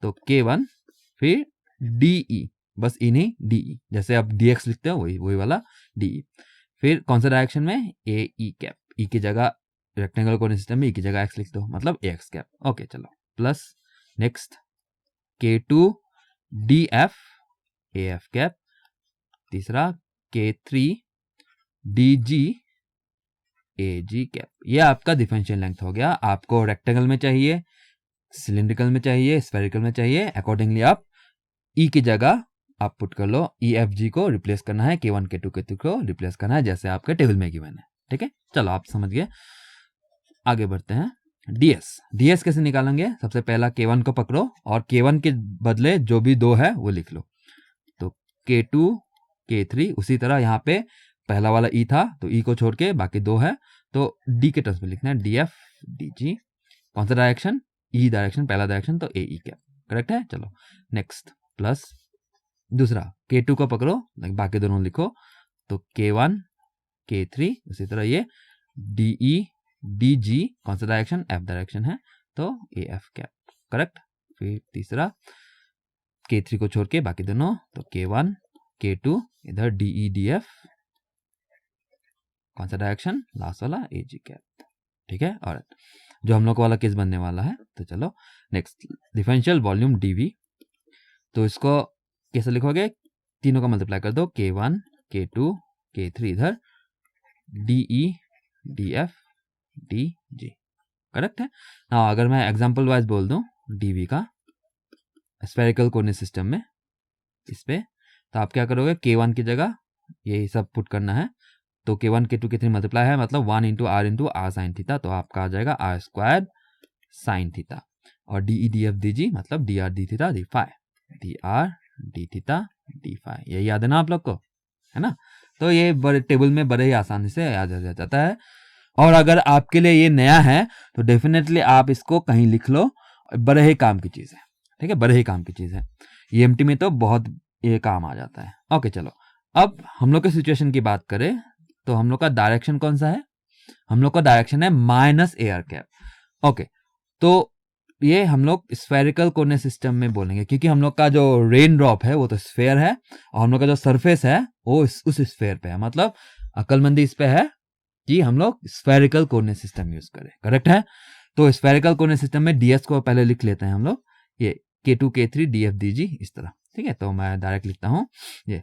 तो k1 फिर de, बस ई नहीं de, जैसे आप dx लिखते हो वही वाला de। फिर कौन सा डायरेक्शन में, ए ई कैप, ई की जगह रेक्टेंगल कोऑर्डिनेट सिस्टम में ई की जगह एक्स लिख दो, मतलब ए एक्स कैप। ओके, चलो, plus next k2 df A F cap, तीसरा k3 dg ए जी कैप। ये आपका डिफरेंशियल लेंथ हो गया। आपको रेक्टेंगल में चाहिए, सिलिंड्रिकल में चाहिए, स्फेरिकल में चाहिए, अकॉर्डिंगली आप ई की जगह आप पुट कर लो, ई एफ जी को रिप्लेस करना है, k1 k2 k3 को रिप्लेस करना है, जैसे आपके टेबल में गिवन है। ठीक है, चलो आप समझ गए। आगे बढ़ते हैं। ds कैसे निकालेंगे? सबसे पहला k1 को पकड़ो और k1 के बदले जो भी दो है वो लिख लो, तो k2 k3, उसी तरह यहाँ पे पहला वाला e था तो e को छोड़ के बाकी दो है, तो d के टर्म्स में लिखना है, df dg। कौन सा डायरेक्शन? e डायरेक्शन, पहला डायरेक्शन, तो ए ई कैप, करेक्ट है। चलो नेक्स्ट, प्लस दूसरा k2 को पकड़ो, बाकी दोनों लिखो, तो k1 k3, उसी तरह ये de dg, कौन सा डायरेक्शन? f डायरेक्शन है, तो ए एफ कैप, करेक्ट। फिर तीसरा k3 को छोड़ के बाकी दोनों, तो k1 k2, इधर de df, कौन सा डायरेक्शन? लास्ट वाला ए जी कैप। ठीक है, और जो हम लोग वाला केस बनने वाला है। तो चलो नेक्स्ट, डिफरेंशियल वॉल्यूम dv, तो इसको कैसे लिखोगे? तीनों का मल्टीप्लाई कर दो, k1 k2 k3, इधर de df dg, करेक्ट है ना। अगर मैं एग्जांपल वाइज बोल दूं dv का स्फेरिकल कोऑर्डिनेट सिस्टम में इस पे, तो आप क्या करोगे? k1 की जगह यही सब पुट करना है, तो k1 k2 k3 मल्टीप्लाई है, मतलब 1 इंटू आर साइन थीटा, तो आपका आ जाएगा आर स्क्वायर साइन थीटा, और D E D F D G मतलब D R D theta D phi, D R D theta D phi. यही याद है ना आप लोग को, है ना? तो ये बड़े टेबल में बड़े ही आसानी से याद हो जाता है। और अगर आपके लिए ये नया है तो डेफिनेटली आप इसको कहीं लिख लो, बड़े ही काम की चीज़ है। ठीक है, बड़े ही काम की चीज़ है, ईएमटी में तो बहुत ये काम आ जाता है। ओके, चलो अब हम लोग के सिचुएशन की बात करें तो हम लोग का डायरेक्शन कौन सा है? हम लोग का डायरेक्शन है minus A R cap. Okay, तो ये हम लोग स्फेरिकल कोऑर्डिनेट सिस्टम में बोलेंगे, क्योंकि हम लोग का जो रेन ड्रॉप है वो तो स्फेयर है, और हम लोग का जो सरफेस है वो उस स्फेयर पे है। मतलब अक्लमंदी इस पे है कि हम लोग स्फेरिकल कोऑर्डिनेट सिस्टम यूज करें, करेक्ट है। तो स्फेरिकल कोऑर्डिनेट सिस्टम में डीएस को पहले लिख लेते हैं हम लोग, ये k2 k3 df dg, इस तरह। ठीक है, तो मैं डायरेक्ट लिखता हूँ, ये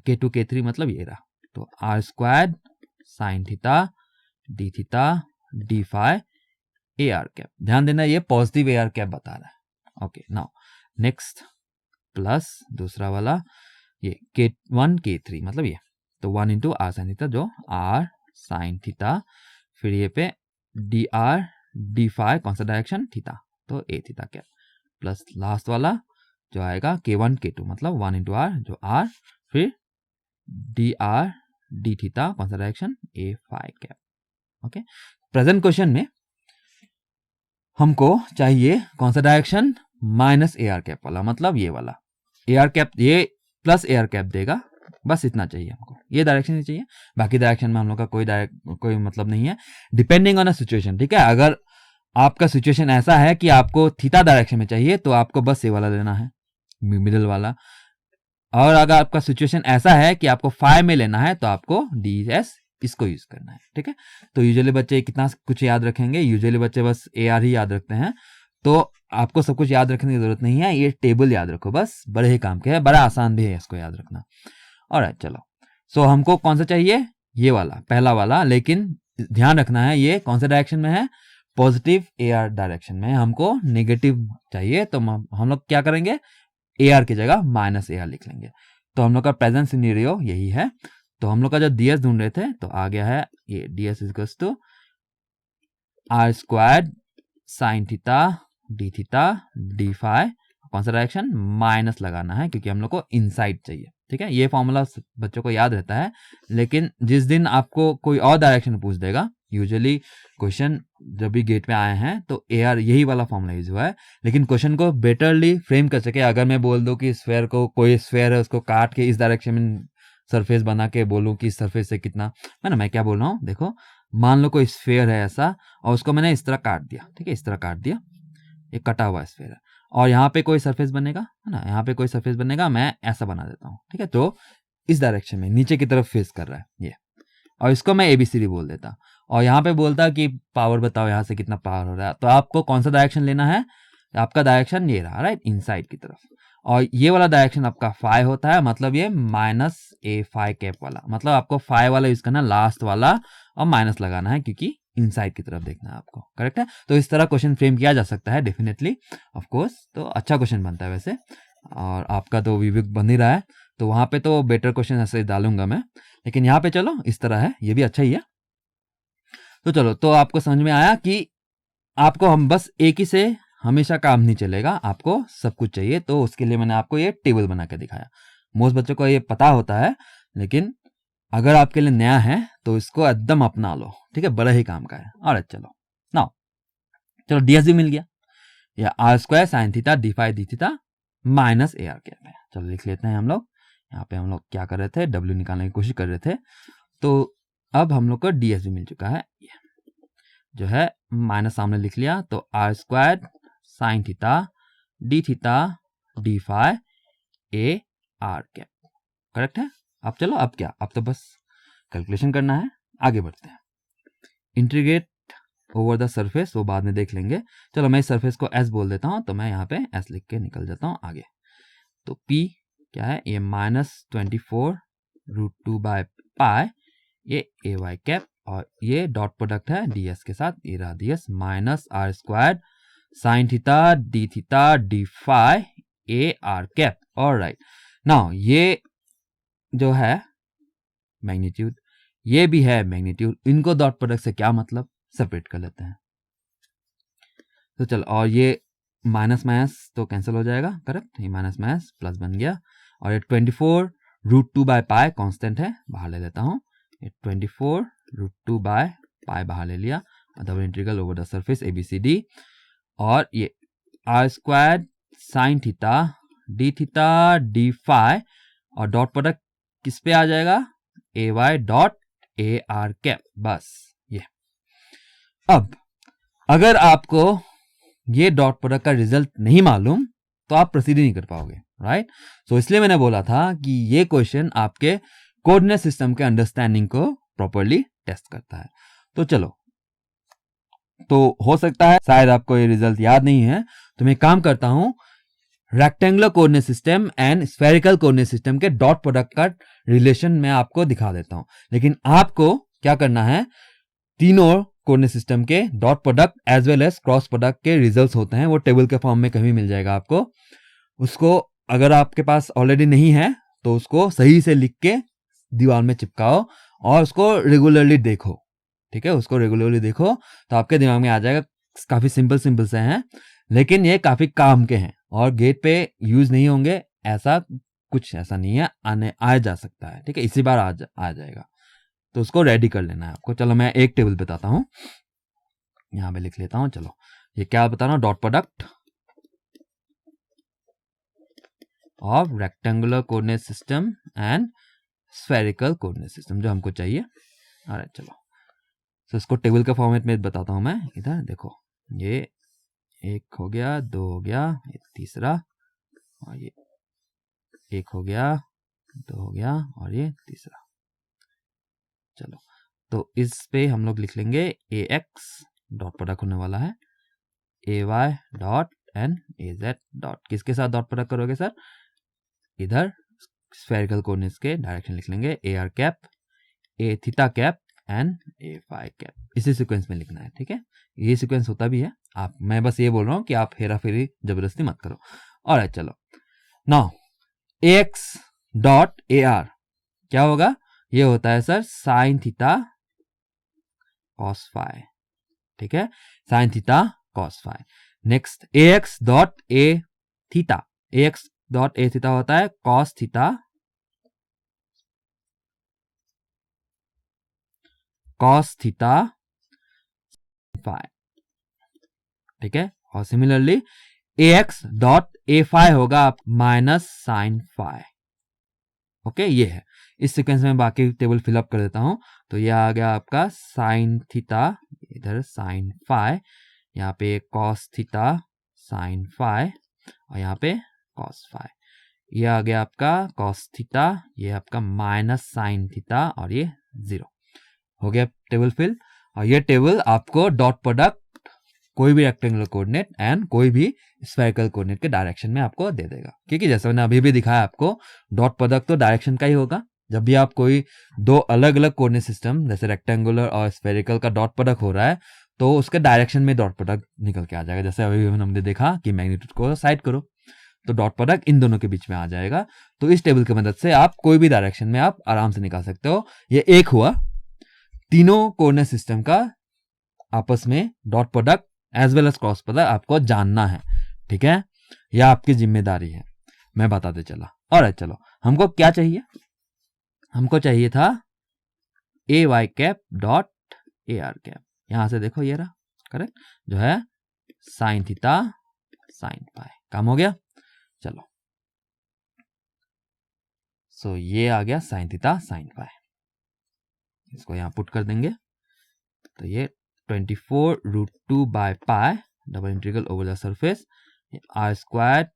k2 k3 मतलब ये रहा, तो R square sine theta D theta D phi A R cap. ध्यान देना ये पॉजिटिव ए आर कैप बता रहा है। ओके, नाउ नेक्स्ट, प्लस दूसरा वाला ये k1 k3 मतलब ये, तो 1 इंटू आर साइन थीटा, जो आर साइन थीटा, फिर ये पे डी आर डी फाई, कौन सा डायरेक्शन? थीटा, तो A theta cap, plus last वाला जो आएगा k1 k2 मतलब 1 इंटू आर, जो आर, फिर डी आर डी थीटा, कौन सा direction? A phi cap. Okay, present question में हमको चाहिए कौन सा direction? Minus A R cap वाला, मतलब ये वाला ए आर कैप, ये प्लस ए आर कैप देगा, बस इतना चाहिए हमको, ये डायरेक्शन ही चाहिए। बाकी डायरेक्शन में हम लोग का कोई मतलब नहीं है, डिपेंडिंग ऑन अ सिचुएशन। ठीक है, अगर आपका सिचुएशन ऐसा है कि आपको थीटा डायरेक्शन में चाहिए तो आपको बस ये वाला लेना है, मिडिल वाला, और अगर आपका सिचुएशन ऐसा है कि आपको फाई में लेना है तो आपको डी एस इसको यूज करना है। ठीक है, तो यूजुअली बच्चे कितना कुछ याद रखेंगे? यूजुअली बच्चे बस ए आर ही याद रखते हैं, तो आपको सब कुछ याद रखने की जरूरत नहीं है, ये टेबल याद रखो बस, बड़े ही काम के है, बड़ा आसान भी है इसको याद रखना। ऑलराइट, चलो, सो हमको कौन सा चाहिए? ये वाला, पहला वाला, लेकिन ध्यान रखना है ये कौन सा डायरेक्शन में है? पॉजिटिव ए आर डायरेक्शन में। हमको नेगेटिव चाहिए तो हम लोग क्या करेंगे? ए आर की जगह माइनस ए आर लिख लेंगे। तो हम लोग का प्रेजेंट सिनेरियो यही है। तो हम लोग का जो ds ढूंढ रहे थे, तो आ गया है ये ds equals to R square sine theta D theta D phi, कौन सा डायरेक्शन? माइनस लगाना है, क्योंकि हम लोग को इनसाइड चाहिए। ठीक है, ये फॉर्मूला बच्चों को याद रहता है, लेकिन जिस दिन आपको कोई और डायरेक्शन पूछ देगा, यूजुअली क्वेश्चन जब भी गेट में आए हैं तो AR यही वाला फॉर्मूला यूज हुआ है, लेकिन क्वेश्चन को बेटरली फ्रेम कर सके, अगर मैं बोल दूं कि स्फेयर को, कोई स्फेयर है उसको काट के इस डायरेक्शन में सरफेस बना के बोलूं कि इस सरफेस से कितना, मैं क्या बोल रहा हूँ, देखो मान लो कोई स्फेयर है ऐसा और उसको मैंने इस तरह काट दिया, ठीक है, इस तरह काट दिया, ये कटा हुआ स्फेयर है, और यहाँ पे कोई सरफेस बनेगा, है ना, यहाँ पे कोई सरफेस बनेगा, मैं ऐसा बना देता हूँ, ठीक है, तो इस डायरेक्शन में नीचे की तरफ फेस कर रहा है ये, और इसको मैं ABCD बोल देता, और यहाँ पे बोलता कि पावर बताओ यहाँ से कितना पावर हो रहा है, तो आपको कौन सा डायरेक्शन लेना है, आपका डायरेक्शन ये रहा, राइट, इनसाइड की तरफ, और ये वाला डायरेक्शन आपका फाई होता है, मतलब ये -A फाई कैप वाला, मतलब आपको फाई वाला यूज करना, लास्ट वाला, और माइनस लगाना है क्योंकि इनसाइड की तरफ देखना है आपको, करेक्ट है। तो इस तरह क्वेश्चन फ्रेम किया जा सकता है डेफिनेटली, ऑफ कोर्स, तो अच्छा क्वेश्चन बनता है वैसे, और आपका तो विवेक बन ही रहा है, तो वहां पे तो बेटर क्वेश्चन ऐसे डालूंगा मैं, लेकिन यहाँ पे चलो इस तरह है, ये भी अच्छा ही है। तो चलो, तो आपको समझ में आया कि आपको हम बस एक ही से हमेशा काम नहीं चलेगा, आपको सब कुछ चाहिए, तो उसके लिए मैंने आपको ये टेबल बना के दिखाया। मोस्ट बच्चों को ये पता होता है, लेकिन अगर आपके लिए नया है तो इसको एकदम अपना लो, ठीक है, बड़ा ही काम का है। और चलो नाउ, चलो DSB मिल गया, या r² sin theta d phi d theta minus AR cap है। चलो लिख लेते हैं हम लोग, यहाँ पे हम लोग क्या कर रहे थे, W निकालने की कोशिश कर रहे थे, तो अब हम लोग को DSB मिल चुका है, ये जो है माइनस सामने लिख लिया, तो r² sin theta d phi AR cap, correct है। अब चलो, अब क्या, अब तो बस कैलकुलेशन करना है, आगे बढ़ते हैं। इंटीग्रेट ओवर द सरफेस वो बाद में देख लेंगे, चलो मैं इस सरफेस को S बोल देता हूँ, तो मैं यहाँ पे S लिख के निकल जाता हूँ आगे। तो P क्या है, ये -24√2/π, ये AY कैप, और ये डॉट प्रोडक्ट है DS के साथ, ये radius -r² sin theta d theta d phi AR cap. Alright, now ये जो है मैग्नीट्यूड, ये भी है मैग्नीट्यूड, इनको डॉट प्रोडक्ट से क्या मतलब, सेपरेट कर लेते हैं। तो चलो, और ये माइनस माइनस तो कैंसिल हो जाएगा, करेक्ट, ये माइनस माइनस प्लस बन गया, और ये 24√2/π कांस्टेंट है, बाहर ले लेता हूँ, ये 24√2/π बाहर ले लिया, double integral over the surface ABCD, और ये r² sin theta d theta d phi, और डॉट प्रोडक्ट किस पे आ जाएगा, AY डॉट AR कैप, बस ये। अब अगर आपको ये डॉट प्रोडक्ट का रिजल्ट नहीं मालूम तो आप प्रोसीड नहीं कर पाओगे, राइट। सो इसलिए मैंने बोला था कि ये क्वेश्चन आपके कोऑर्डिनेट सिस्टम के अंडरस्टैंडिंग को प्रॉपर्ली टेस्ट करता है। तो चलो, तो हो सकता है शायद आपको ये रिजल्ट याद नहीं है, तो मैं काम करता हूं, rectangular coordinate system and spherical coordinate system के डॉट प्रोडक्ट का रिलेशन मैं आपको दिखा देता हूं, लेकिन आपको क्या करना है, तीनों कोऑर्डिनेट सिस्टम के dot product as well as cross product के रिजल्ट्स होते हैं, वो टेबल के फॉर्म में कहीं मिल जाएगा आपको, उसको अगर आपके पास ऑलरेडी नहीं है तो उसको सही से लिख के दीवार में चिपकाओ और उसको रेगुलरली देखो, ठीक है, उसको रेगुलरली देखो तो आपके दिमाग में आ जाएगा। काफी सिंपल से हैं, लेकिन ये काफी काम के हैं और गेट पे यूज नहीं होंगे, ऐसा कुछ ऐसा नहीं है, आ जा सकता है, ठीक है, इसी बार आ जाएगा, तो उसको रेडी कर लेना है आपको। चलो मैं एक टेबल बताता हूं, यहां पे लिख लेता हूं। चलो ये क्या बता रहा हूं, dot product of rectangular coordinate system and spherical coordinate system जो हमको चाहिए। अरे चलो, तो इसको टेबल के फॉर्मेट में बताता हूं मैं, इधर देखो, ये एक हो गया, दो हो गया, एक तीसरा, और ये एक हो गया, दो हो गया, और ये तीसरा। चलो, तो इस पे हम लोग लिख लेंगे AX डॉट प्रोडक्ट होने वाला है, AY dot and AZ dot, किसके साथ डॉट प्रोडक्ट करोगे सर, इधर स्फेरिकल कोऑर्डिनेट्स के डायरेक्शन लिख लेंगे, AR cap, A theta cap and A phi cap, इसी सीक्वेंस में लिखना है, ठीक है, ये सीक्वेंस होता भी है, आप, मैं बस ये बोल रहा हूँ कि आप हेरा फेरी जबरदस्ती मत करो। और चलो नाउ AX डॉट AR क्या होगा, ये होता है sir sine theta cos phi, ठीक है, sine theta cos phi. Next AX dot A theta, AX dot A theta होता है cos theta cos theta phi, ठीक है। और similarly ax dot A phi होगा आप माइनस साइन फाई, ओके। ये है, इस सीक्वेंस में बाकी टेबल फिलअप कर देता हूं। तो ये आ गया आपका साइन थीटा, इधर साइन फाई, यहाँ पे कॉस थीटा साइन फाई, और यहाँ पे कॉस फाई। ये आ गया आपका कॉस थीटा, ये आपका माइनस साइन थीटा, और ये 0 हो गया टेबल फिल। और ये टेबल आपको डॉट प्रोडक्ट कोई भी रेक्टेंगुलर कोऑर्डिनेट एंड कोई भी स्फेरिकल कोऑर्डिनेट के डायरेक्शन में आपको दे देगा, क्योंकि जैसे मैंने अभी भी दिखाया आपको, डॉट प्रोडक्ट तो डायरेक्शन का ही होगा। जब भी आप कोई दो अलग अलग कोऑर्डिनेट सिस्टम जैसे रेक्टेंगुलर और स्फेरिकल का डॉट प्रोडक्ट हो रहा है, तो उसके डायरेक्शन में डॉट प्रोडक्ट निकल के आ जाएगा। जैसे अभी हमने देखा कि मैग्नीट्यूड को साइड करो, तो डॉट प्रोडक्ट इन दोनों के बीच में आ जाएगा। तो इस टेबल की मदद से आप कोई भी डायरेक्शन में आप आराम से निकाल सकते हो। ये एक हुआ तीनों कोऑर्डिनेट सिस्टम का आपस में dot product as well as cross product आपको जानना है, ठीक है। यह आपकी जिम्मेदारी है, मैं बताते चला। और चलो, हमको क्या चाहिए, हमको चाहिए था A Y cap dot A R cap. यहां से देखो ये रहा, करेक्ट, जो है साइन थीटा साइन पाई। काम हो गया। चलो, सो ये आ गया साइन थीटा साइन पाई, इसको यहां पुट कर देंगे। तो ये 24√2 by pi double integral over the surface R square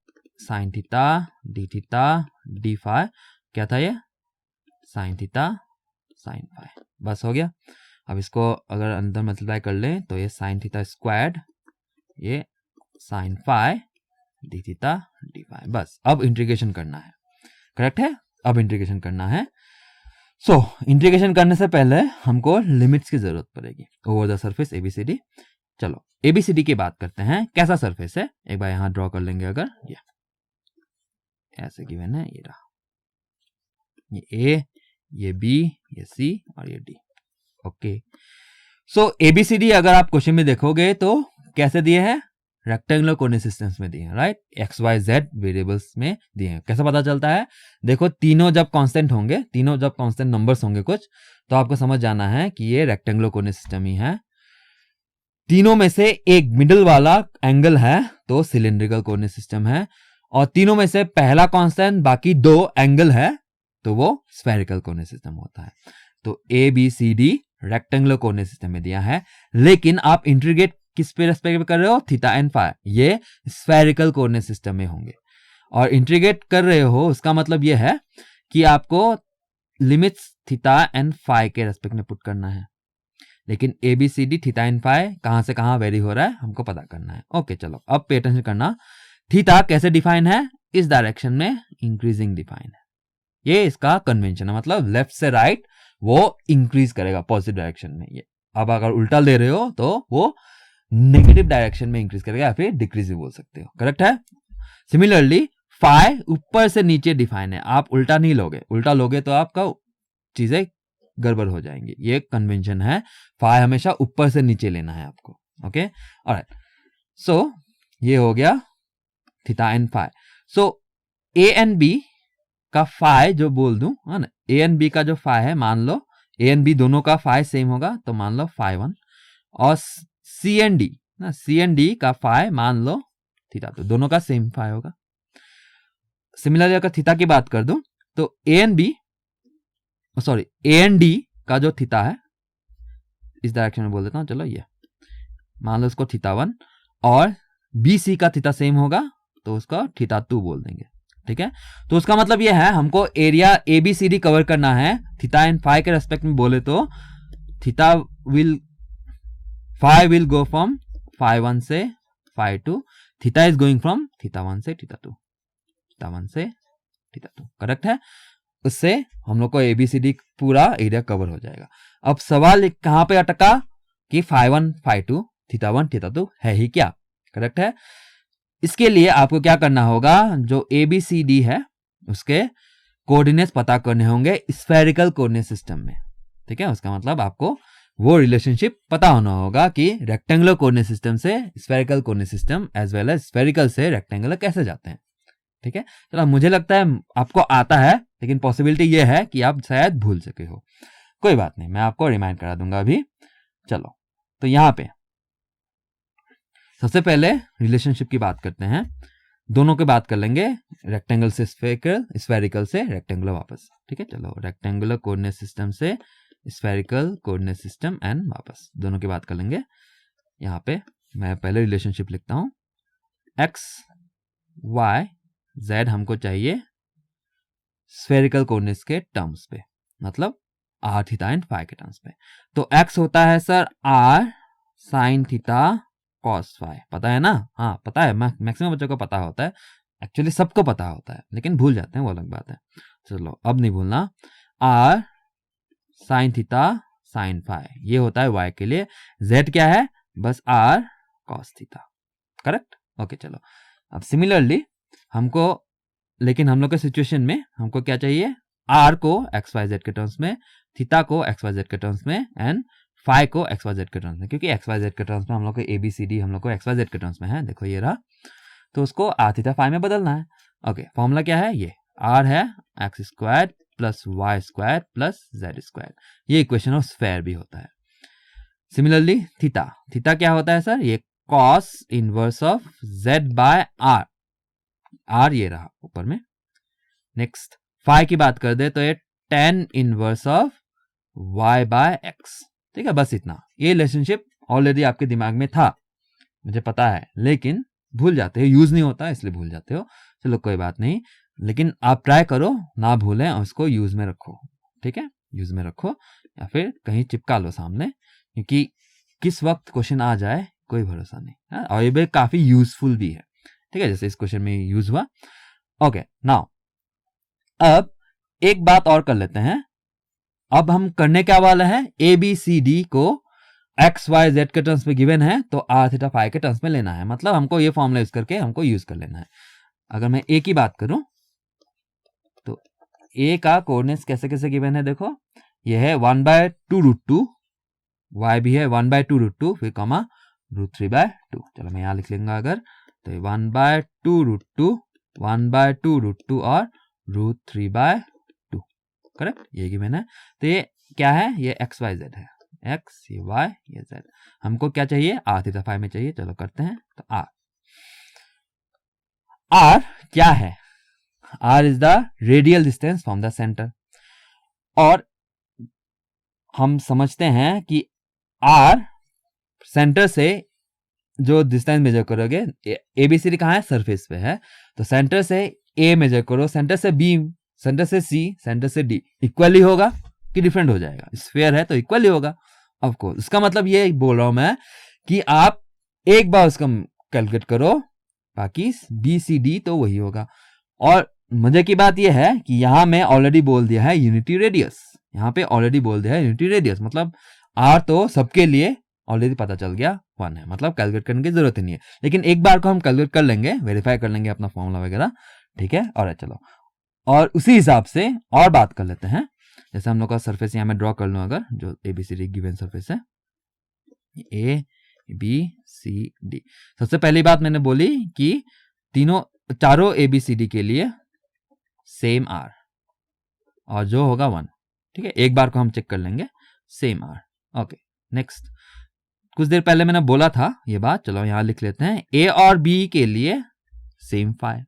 sine theta D phi, क्या था ये, साइन थीटा साइन फाई। बस हो गया। अब इसको अगर अंदर मल्टीप्लाई कर लें तो ये साइन थीटा स्क्वायर्ड, ये sine phi D theta D phi. बस अब इंटीग्रेशन करना है, करेक्ट है। अब इंटीग्रेशन करना है। सो इंटीग्रेशन करने से पहले हमको लिमिट्स की जरूरत पड़ेगी ओवर द सरफेस एबीसीडी। चलो एबीसीडी की बात करते हैं, कैसा सरफेस है एक बार यहां ड्रॉ कर लेंगे। अगर ये ऐसे गिवन है, ये रहा, ये ए, ये बी, ये सी और ये डी, ओके। सो एबीसीडी अगर आप क्वेश्चन में देखोगे तो कैसे दिए हैं, रेक्टेंगुलर कोऑर्डिनेट सिस्टम्स में दिए हैं, right, X Y Z variables में दिए हैं। कैसे पता चलता है, देखो तीनों जब कांस्टेंट होंगे, तीनों जब कांस्टेंट नंबर्स होंगे कुछ, तो आपको समझ जाना है कि ये रेक्टेंगुलर कोऑर्डिनेट सिस्टम ही है। तीनों में से एक मिडिल वाला एंगल है तो सिलेंड्रिकल कोऑर्डिनेट सिस्टम है, और तीनों में से पहला कांस्टेंट बाकी दो एंगल है तो वो स्फेरिकल कोऑर्डिनेट सिस्टम होता है। तो A B C D rectangular coordinate system में दिया है, लेकिन आप इंटीग्रेट किस पे रेस्पेक्ट में कर रहे हो, थीटा एंड फाई, ये स्फेरिकल कोऑर्डिनेट सिस्टम में होंगे। और इंटीग्रेट कर रहे हो उसका मतलब ये है कि आपको लिमिट्स थीटा एंड फाई के रेस्पेक्ट में पुट करना है, लेकिन A B C D theta and phi कहां से कहां वेरी हो रहा है हमको पता करना है। ओके चलो, अब पे अटेंशन करना। थीटा कैसे डिफाइन है, इस डायरेक्शन में इंक्रीजिंग डिफाइन है, ये इसका कन्वेंशन है, मतलब लेफ्ट से राइट वो इंक्रीज करेगा पॉजिटिव डायरेक्शन में। ये अब अगर उल्टा ले रहे हो तो वो नेगेटिव डायरेक्शन में इंक्रीज करेगा, या फिर डिक्रीज भी बोल सकते हो, करेक्ट है। सिमिलरली फाई ऊपर से नीचे डिफाइन है, आप उल्टा नहीं लोगे, उल्टा लोगे तो आपका चीजें गड़बड़ हो जाएंगी। ये कन्वेंशन है, फाई हमेशा ऊपर से नीचे लेना है आपको, ओके। ऑलराइट, सो ये हो गया theta and phi. So A and B का फाई जो बोल दूं, है ना, ए एंड बी का जो फाई है, मान लो ए एंड बी दोनों का फाई सेम होगा, तो मान लो फाई 1, और सी एंड डी ना, सी एंड डी का फाई मान लो थीटा, तो दोनों का सेम फाई होगा। सिमिलरली अगर थीटा की बात कर दूं तो A and B, sorry A and D का जो थीटा है, इस डायरेक्शन में बोल देता हूं, चलो ये मान लो इसको थीटा 1, और बी सी का थीटा सेम होगा तो उसका थीटा 2 बोल देंगे, ठीक है। तो उसका मतलब ये है हमको area A B C D cover करना है, थीटा एंड फाई के रेस्पेक्ट में बोले तो theta will, phi will go from phi 1 से phi 2, theta is going from theta 1 से थीटा 2, थीटा 1 से थीटा 2, करेक्ट है। उससे हम लोग को एबीसीडी पूरा एरिया कवर हो जाएगा। अब सवाल कहां पे अटका कि फाई 1 फाई 2 थीटा 1 थीटा 2 है ही क्या, करेक्ट है। इसके लिए आपको क्या करना होगा, जो एबीसीडी है उसके कोऑर्डिनेट्स पता करने होंगे स्फेरिकल कोऑर्डिनेट सिस्टम में, ठीक है। उसका मतलब आपको वो रिलेशनशिप पता होना होगा कि रेक्टेंगुलर कोऑर्डिनेट सिस्टम से spherical coordinate system as well as spherical से रेक्टेंगुलर कैसे जाते हैं, ठीक है। चलो मुझे लगता है आपको आता है, लेकिन पॉसिबिलिटी ये है कि आप शायद भूल सके हो। कोई बात नहीं, मैं आपको रिमाइंड करा दूंगा अभी। चलो, तो यहाँ पे सबसे पहले रिलेशनशिप की बात करते हैं, दोनों की बात कर लेंगे, रेक्टेंगल से स्फेरिकल, स्फेरिकल से रेक्टेंगुलर वापस। ठीक है, चलो रेक्टेंगुलर कोऑर्डिनेट सिस्टम से स्फेरिकल कोऑर्डिनेट सिस्टम एंड वापस, दोनों की बात कर लेंगे। यहाँ पे मैं पहले रिलेशनशिप लिखता हूँ, एक्स वाई जेड हमको चाहिए स्फेरिकल कोऑर्डिनेट्स के टर्म्स पे, मतलब आर थीटा एंड फाई के टर्म्स पे। तो एक्स होता है sir R sine theta cos phi, पता है ना? हाँ पता है, मैक्सिमम बच्चों को पता होता है, एक्चुअली सबको पता होता है, लेकिन भूल जाते हैं, वो अलग बात है। चलो अब नहीं भूलना, R sine theta sine phi, ये होता है वाई के लिए। जेड क्या है? बस R cos theta, correct? Okay चलो, अब सिमिलरली हमको, लेकिन हम लोग के सिचुएशन में हमको क्या चाहिए? आर को एक्स वाई जेड के टर्म्स में, थीटा को एक्स वाई जेड के टर्म्स में, एंड फाई को एक्स वाई जेड के टर्म्स में, क्योंकि एक्स वाई जेड के टर्म्स में हम लोग को ए बी सी डी हम लोग को एक्स वाई जेड के टर्म्स में है, देखो ये रहा, तो उसको आर थीटा फाई में बदलना है। ओके, फॉर्मूला क्या है? ये आर है X square plus Y square plus Z square, ये इक्वेशन ऑफ स्फेयर भी होता है। सिमिलरली थीटा, थीटा क्या होता है सर? ये cos inverse of Z by R, R ये रहा ऊपर में। नेक्स्ट फाई की बात कर दे तो ये tan inverse of Y by X. ठीक है, बस इतना। ये रिलेशनशिप ऑलरेडी आपके दिमाग में था, मुझे पता है, लेकिन भूल जाते हो, यूज नहीं होता इसलिए भूल जाते हो। चलो कोई बात नहीं, लेकिन आप ट्राई करो ना भूलें और उसको यूज में रखो। ठीक है, यूज में रखो या फिर कहीं चिपका लो सामने, क्योंकि किस वक्त क्वेश्चन आ जाए कोई भरोसा नहीं है, और ये भी काफी यूजफुल भी है। ठीक है, जैसे इस क्वेश्चन में यूज हुआ। ओके नाउ, अब एक बात और कर लेते हैं। अब हम करने क्या वाले हैं? ए बी सी डी को एक्स वाई जेड के टर्म्स में गिवन है, तो आर थीटा फाई के टर्म्स में लेना है, मतलब हमको ये फॉर्मूला यूज करके हमको यूज कर लेना है। अगर मैं ए की बात करूं तो ए का कोऑर्डिनेट्स कैसे कैसे गिवन है, देखो ये है 1/2√2, वाई भी है 1/2√2, फिर कॉमा √3/2। चलो मैं यहां लिख लूंगा अगर, तो 1/2√2, 1/2√2 और √3/2, करेक्ट? ये गिवन है। तो ये क्या है? ये एक्स वाई जेड है, एक्स ये वाई ये जेड। हमको क्या चाहिए? आर थीटा फाई में चाहिए। चलो करते हैं। तो आर क्या है? R is the radial distance from the centre, और हम समझते हैं कि आर सेंटर से जो डिस्टेंस मेजर करोगे, ए बी सी डी कहाँ है? सरफेस पे है, तो सेंटर से ए मेजर करो, सेंटर से बी, सेंटर से सी, सेंटर से डी, इक्वली होगा कि डिफरेंट हो जाएगा? स्फीयर है तो इक्वली होगा ऑफ कोर्स। इसका मतलब ये बोल रहा हूं मैं कि आप एक बार उसका कैलकुलेट करो, बाकी बी सी डी तो वही होगा। और मजे की बात यह है कि यहां मैं ऑलरेडी बोल दिया है यूनिटी रेडियस, यहाँ पे ऑलरेडी बोल दिया है यूनिटी रेडियस, मतलब आर तो सबके लिए ऑलरेडी पता चल गया 1 है, मतलब कैलकुलेट करने की जरूरत ही नहीं है। लेकिन एक बार को हम कैलकुलेट कर लेंगे, वेरीफाई कर लेंगे अपना फॉर्मूला वगैरह। ठीक है, और चलो, और उसी हिसाब से और बात कर लेते हैं। जैसे हम लोग का सरफेस यहाँ में ड्रॉ कर लूँ, अगर जो A B C D given surface है, ए बी सी डी। सबसे पहली बात मैंने बोली कि चारों ए बी सी डी के लिए सेम आर, और जो होगा 1। ठीक है, एक बार को हम चेक कर लेंगे, सेम आर। ओके नेक्स्ट, कुछ देर पहले मैंने बोला था ये बात, चलो यहां लिख लेते हैं। ए और बी के लिए सेम फाई,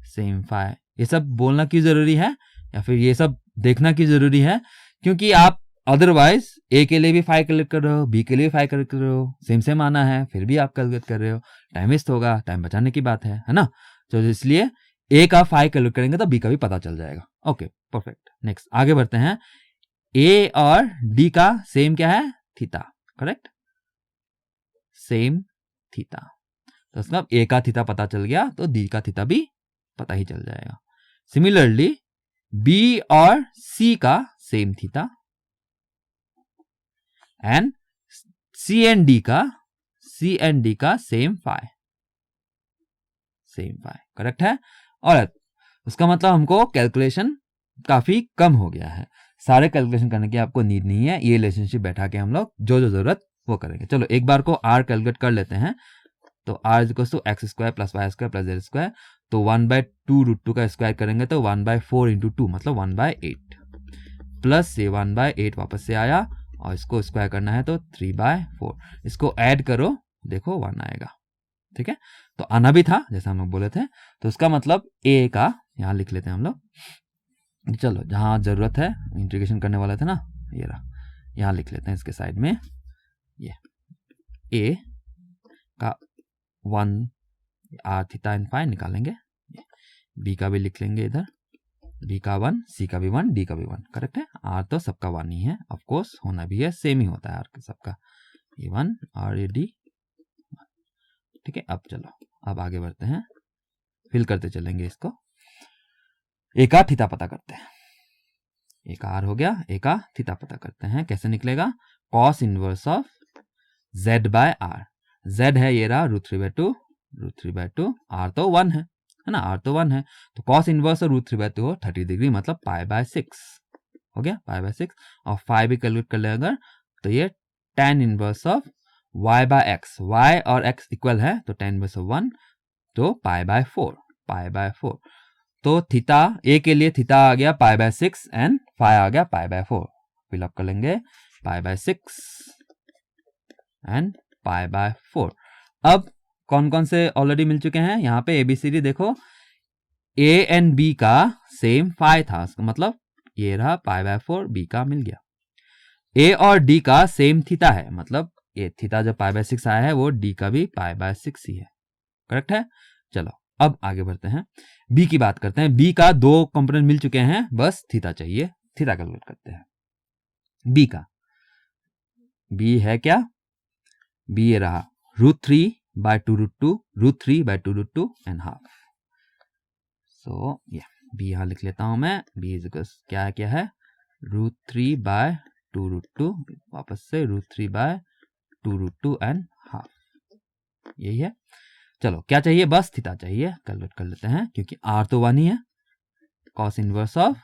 सेम फाई। ये सब बोलना क्यों जरूरी है, या फिर ये सब देखना क्यों जरूरी है? क्योंकि आप अदरवाइज ए के लिए भी फाई कैलकुलेट कर रहे हो, बी के लिए भी फाई कैलकुलेट कर रहे हो, सेम सेम आना है, फिर भी आप कैलकुलेट कर रहे हो, टाइम वेस्ट होगा, टाइम बचाने की बात है ना? तो इसलिए ए का फाई कैलकुलेट करेंगे तो बी का भी पता चल जाएगा। ओके परफेक्ट, नेक्स्ट आगे बढ़ते हैं। ए और डी का सेम क्या है? Theta, correct? सेम थीटा, तो मतलब ए का थीटा पता चल गया तो डी का थीटा भी पता ही चल जाएगा। सिमिलरली बी और सी का same theta, and C and D का same phi, same phi, correct है? और उसका मतलब हमको कैलकुलेशन काफी कम हो गया है, सारे कैलकुलेशन करने की आपको नीड नहीं है। ये रिलेशनशिप बैठा के हम लोग जो जो जरूरत वो करेंगे। चलो एक बार को आर कैलकुलेट कर लेते हैं। तो R is equals to X square plus Y square plus Z square, तो 1/2√2 का स्क्वायर करेंगे तो 1/4 × 2 मतलब 1/8। प्लस ये 1/8 वापस से आया, और इसको स्क्वायर करना है तो 3/4, इसको ऐड करो, देखो 1 आएगा। ठीक है, तो आना भी था जैसा हम लोग बोले थे। तो इसका मतलब ए का यहाँ लिख लेते हैं हम लोग। चलो जहाँ जरूरत है इंटीग्रेशन करने वाला था ना, ये रहा, यहाँ लिख लेते हैं इसके साइड में। ये ए का 1 आर थीटा एंड फाई निकालेंगे, बी का भी लिख लेंगे इधर, बी का 1, सी का भी 1, डी का भी 1। करेक्ट है, आर तो सबका 1 ही है, ऑफ कोर्स होना भी है, सेम ही होता है आर सबका, ये 1 और ये डी। ठीक है, अब चलो अब आगे बढ़ते हैं, फिल करते चलेंगे इसको। ए का थीटा पता करते हैं, ए का आर हो गया, ए का थीटा पता करते हैं, कैसे निकलेगा, cos inverse of Z by R. Z है ये रहा √3/2, आर तो 1 है ना, आर तो 1 है, तो कॉस इनवर्स और √3/2 हो 30 डिग्री, मतलब π/6 हो गया, π/6। और फाई भी कैलकुलेट कर ले अगर, तो ये tan inverse of y/x, y और x इक्वल है तो tan इनवर्स ऑफ 1, तो π/4। तो थीटा ए के लिए थीटा आ गया π/6 एंड फाई आ गया π/4, फिलअप कर लेंगे π/6 एंड π/4। अब कौन कौन से ऑलरेडी मिल चुके हैं, यहाँ पे ABCD देखो, ए एंड बी का सेम फाई था, मतलब ये रहा π/4, बी का मिल गया। ए और डी का सेम थीटा है, मतलब ये थीटा जो π/6 आया है वो डी का भी π/6 ही है। करेक्ट है, चलो अब आगे बढ़ते हैं, बी की बात करते हैं। बी का 2 कंपोनेंट मिल चुके हैं, बस थीटा चाहिए, थीटा कैलकुलेट करते हैं। बी का, बी है क्या, बी ये रहा √3/2√2, √3/2√2 एंड हाफ। सो ये बी यहाँ लिख लेता हूं मैं, बी इज क्या है √3/2√2, वापस से √3/2√2 एंड हाफ, यही है। चलो क्या चाहिए, बस थीटा चाहिए, कैलकुलेट कर लेते हैं, क्योंकि आर तो 1 ही है, cos inverse of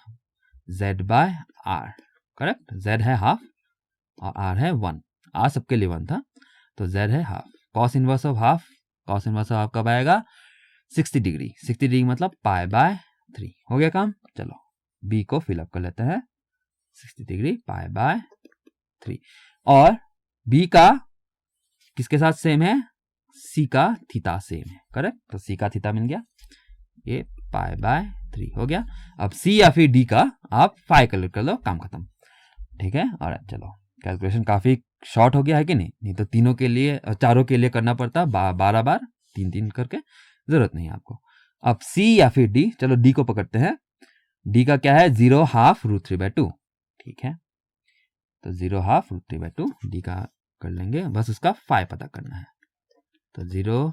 z/r। Correct, z है हाफ और r है 1, r सबके लिए 1 था, तो z है half, cos inverse of half, cos inverse of half कब आएगा, 60 डिग्री, 60 डिग्री मतलब π/3 हो गया काम। चलो b को फिलअप कर लेते हैं, 60 डिग्री π/3, और b का किसके साथ सेम है, c का थीटा सेम है। करेक्ट, तो c का थीटा मिल गया, ये π/3 हो गया। अब c या फिर d का आप फाई कैलकुलेट कर लो, काम खत्म। ठीक है, और चलो कैलकुलेशन काफी शॉर्ट हो गया है कि नहीं तो तीनों के लिए, चारों के लिए करना पड़ता 12 बार, 3 करके, जरूरत नहीं है आपको। अब c या फिर d, चलो d को पकड़ते हैं, d का क्या है, 0/2 √3/2। ठीक है, तो 0/2 √3/2 d का कर लेंगे, बस उसका फाई पता करना है, तो 0/2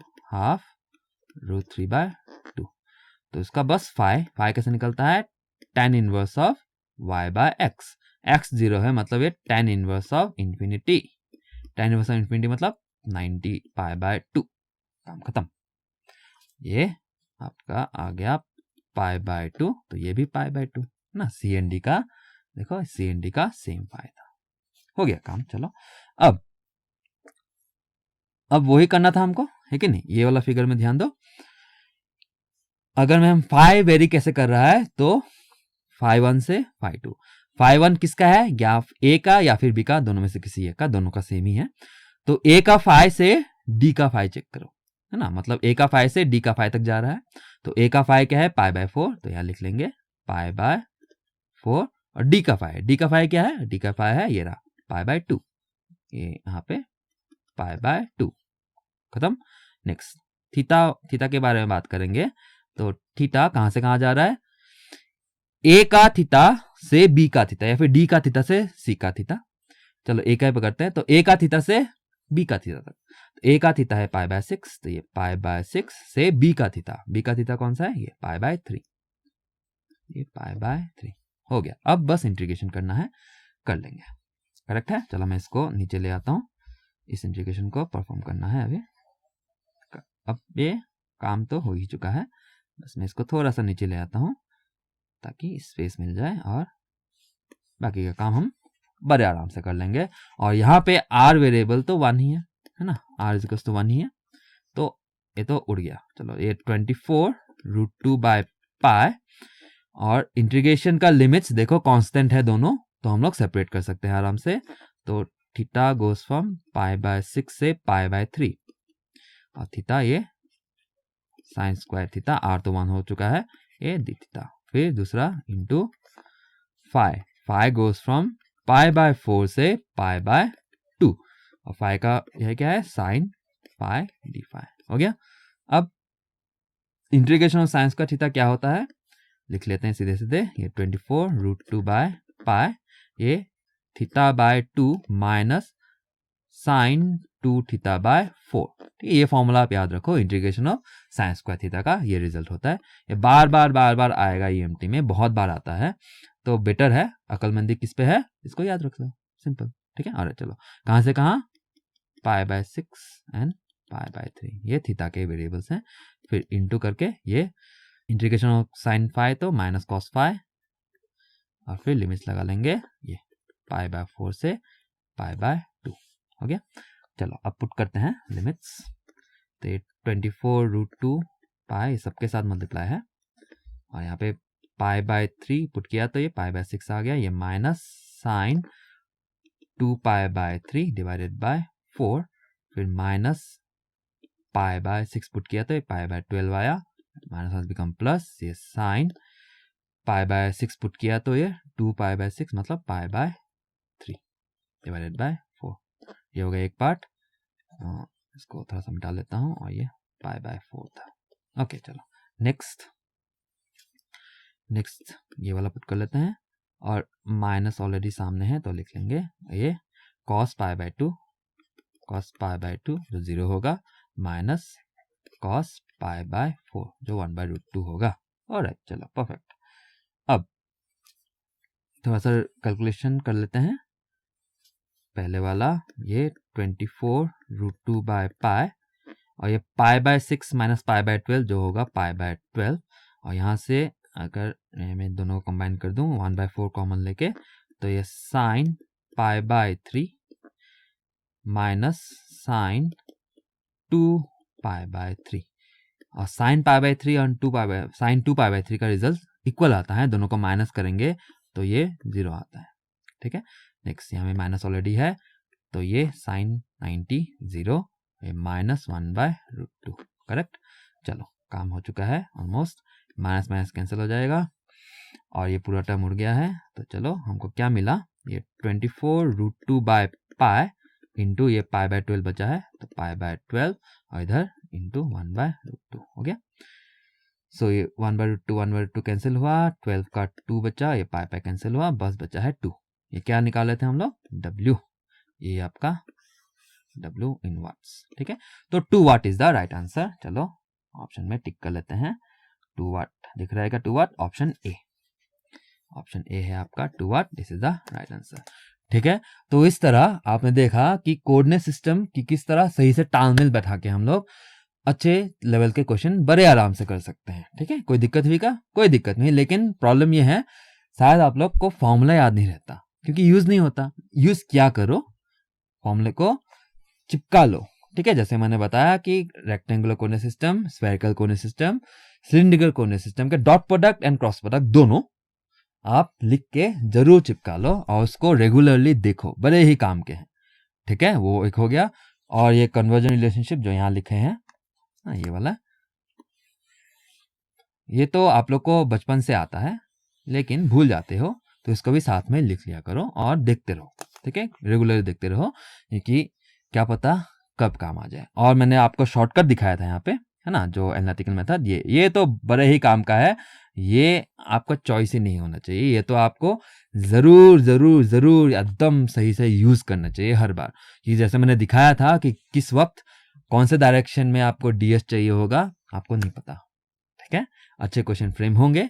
√3/2, तो इसका बस फाई कैसे निकलता है, tan inverse of y/x, x 0 है मतलब ये tan inverse of infinity, tan inverse of infinity मतलब 90 π/2, काम खत्म। ये आपका आ गया π/2, तो ये भी π/2 ना, सी एंड डी का देखो, सी एंड डी का सेम फाई था, हो गया काम। चलो अब वही करना था हमको, है कि नहीं, ये वाला फिगर में ध्यान दो। अगर मैं हम फाई वेरी कैसे कर रहा है, तो φ1 से φ2, φ1 किसका है, या ए का या फिर बी का, दोनों में से किसी एक का, दोनों का सेम ही है, तो ए का फाई से डी का फाई चेक करो, है ना, मतलब ए का फाई से डी का फाई तक जा रहा है, तो ए का फाई क्या है π/4, तो यहाँ लिख लेंगे π/4, और डी का फाई क्या है, डी का फाई है ये रहा π/2, ये यहाँ पे π/2, खत्म। नेक्स्ट थीटा के बारे में बात करेंगे, तो थीटा कहां से कहां जा रहा है, ए का थीटा से बी का थीटा, या फिर डी का थीटा से सी का थीटा। चलो ए का ही पकड़ते हैं, तो ए का थीटा से बी का थीटा तक, तो ए का थीटा है π/6, तो ये π/6 से बी का थीटा कौन सा है, ये π/3, ये π/3 हो गया। अब बस इंटीग्रेशन करना है, कर लेंगे। करेक्ट है, चलो मैं इसको नीचे ले आता हूँ, इस इंटीग्रेशन को परफॉर्म करना है अभी। अब ये काम तो हो ही चुका है, बस मैं इसको थोड़ा सा नीचे ले आता हूँ ताकि स्पेस मिल जाए, और बाकी का काम हम बड़े आराम से कर लेंगे। और यहाँ पे आर वेरिएबल तो 1 ही है ना, आर इज तो 1 ही है, तो ये तो उड़ गया। चलो ये 24 √2/π, और इंटीग्रेशन का लिमिट्स देखो कांस्टेंट है दोनों, तो हम लोग सेपरेट कर सकते हैं आराम से। तो थीटा गोज फ्रॉम π/6 से π/3 और थीटा ये साइन स्क्वायर थीटा, r तो 1 हो चुका है, ये डी थीटा। फिर दूसरा into phi, phi goes from π/4 से π/2 और फाइ का यह क्या है, साइन पाई डी फाइ हो गया। अब integration of sine square theta क्या होता है, लिख लेते हैं सीधे सीधे, ये 24√2/π, ये θ/2 माइनस साइन 2 θ/4। ठीक है, ये फॉर्मूला आप याद रखो, integration of sine square theta का ये रिजल्ट होता है। ये बार बार आएगा ईएमटी में, बहुत बार आता है, तो बेटर है, अकलमंदी किस पे है, इसको याद रख लो, सिंपल। ठीक है, और चलो कहाँ से कहाँ, π/6 एंड π/3, ये थीटा के वेरिएबल्स हैं। फिर इंटू करके ये इंटीग्रेशन ऑफ साइन फाइ तो माइनस कॉस फाइ, और फिर लिमिट्स लगा लेंगे, ये π/4 से π/2 हो गया। चलो अब पुट करते हैं लिमिट्स, तो ये 24√2π सबके साथ मल्टीप्लाई है, और यहाँ पे π/3 पुट किया तो ये π/6 आ गया, ये माइनस साइन 2π/3 डिवाइडेड बाय 4, फिर माइनस π/6 पुट किया तो ये π/12 आया, माइनस बिकम प्लस, ये साइन π/6 पुट किया तो ये 2π/6 मतलब π/3 डिवाइडेड बाय 4, ये हो गया एक पार्ट। इसको थोड़ा सा मिटा लेता हूँ, और ये π/4 था। ओके चलो नेक्स्ट ये वाला पुट कर लेते हैं, और माइनस ऑलरेडी सामने है तो लिख लेंगे ये cos π/2 जो 0 होगा, माइनस cos π/4 जो 1/√2 होगा। ऑलराइट चलो परफेक्ट। अब थोड़ा सा कैलकुलेशन कर लेते हैं, पहले वाला ये 24√2/π, और ये π/6 माइनस π/12 जो होगा π/12, और यहाँ से अगर मैं दोनों को कंबाइन कर दूं 1/4 कॉमन लेके, तो ये साइन π/3 माइनस साइन 2π/3, और साइन π/3 और साइन 2π/3 का रिजल्ट इक्वल आता है, दोनों को माइनस करेंगे तो ये 0 आता है। ठीक है, नेक्स्ट यहाँ में माइनस ऑलरेडी है, तो ये साइन 90 0, ये माइनस 1/√2 करेक्ट। चलो काम हो चुका है ऑलमोस्ट, माइनस माइनस कैंसिल हो जाएगा, और ये पूरा टर्म उड़ गया है। तो चलो हमको क्या मिला, ये 24√2/π इंटू ये π/12 बचा है, तो π/12 और इधर इंटू 1/√2 हो गया। सो ये 1/√2 कैंसिल हुआ, 12 का 2 बचा, ये पाई कैंसिल हुआ, बस बचा है 2। ये क्या निकाले थे हम लोग, W, ये आपका W इन वाट्स। ठीक है, तो 2 what is the right answer. चलो ऑप्शन में टिक कर लेते हैं, 2 वाट दिख रहेगा, 2 वाट ऑप्शन ए है आपका 2 what, this is the right answer. ठीक है, तो इस तरह आपने देखा कि कोऑर्डिनेट सिस्टम की किस तरह सही से तालमेल बैठा के हम लोग अच्छे लेवल के क्वेश्चन बड़े आराम से कर सकते हैं। ठीक है, कोई दिक्कत हुई का, कोई दिक्कत नहीं, लेकिन प्रॉब्लम यह है शायद आप लोग को फॉर्मूला याद नहीं रहता, क्योंकि यूज नहीं होता। यूज क्या करो, फॉर्मूले को चिपका लो। ठीक है, जैसे मैंने बताया कि rectangular coordinate system, spherical coordinate system, cylindrical coordinate system के dot product and cross product दोनों आप लिख के जरूर चिपका लो, और उसको रेगुलरली देखो, बड़े ही काम के हैं। ठीक है, वो एक हो गया। और ये कन्वर्जन रिलेशनशिप जो यहाँ लिखे हैं, ये वाला, ये तो आप लोग को बचपन से आता है, लेकिन भूल जाते हो, तो इसको भी साथ में लिख लिया करो और देखते रहो। ठीक है, रेगुलरली देखते रहो, कि क्या पता कब काम आ जाए। और मैंने आपको शॉर्टकट दिखाया था यहाँ पे, है ना, जो एनालिटिकल मेथड, ये तो बड़े ही काम का है, ये आपका चॉइस ही नहीं होना चाहिए, ये तो आपको जरूर जरूर जरूर एकदम सही से यूज करना चाहिए हर बार। ये जैसे मैंने दिखाया था कि किस वक्त कौन से डायरेक्शन में आपको डीएस चाहिए होगा, आपको नहीं पता। ठीक है, अच्छे क्वेश्चन फ्रेम होंगे,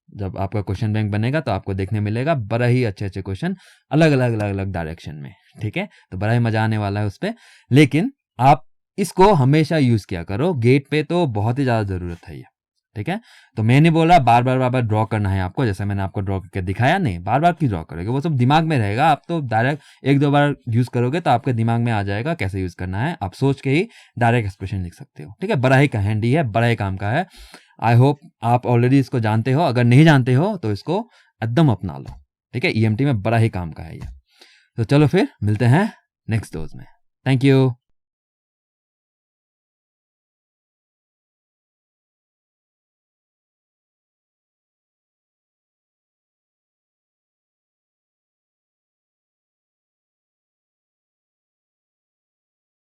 जब आपका क्वेश्चन बैंक बनेगा तो आपको देखने मिलेगा बड़ा ही अच्छे क्वेश्चन अलग अलग डायरेक्शन में। ठीक है, तो बड़ा ही मजा आने वाला है उस पर, लेकिन आप इसको हमेशा यूज किया करो, गेट पे तो बहुत ही ज्यादा जरूरत है ये। ठीक है, तो मैं नहीं बोल रहा बार बार ड्रॉ करना है आपको, जैसे मैंने आपको ड्रॉ करके दिखाया, नहीं, बार बार क्यों ड्रॉ करोगे, वो सब दिमाग में रहेगा। आप तो डायरेक्ट 1-2 बार यूज करोगे तो आपके दिमाग में आ जाएगा कैसे यूज करना है, आप सोच के ही डायरेक्ट एक्सप्रेशन लिख सकते हो। ठीक है, बड़ा ही हैंडी है, बड़ा ही काम का है। आई होप आप ऑलरेडी इसको जानते हो, अगर नहीं जानते हो तो इसको एकदम अपना लो। ठीक है, EMT में बड़ा ही काम का है ये। तो चलो फिर मिलते हैं नेक्स्ट डोज में। Thank you.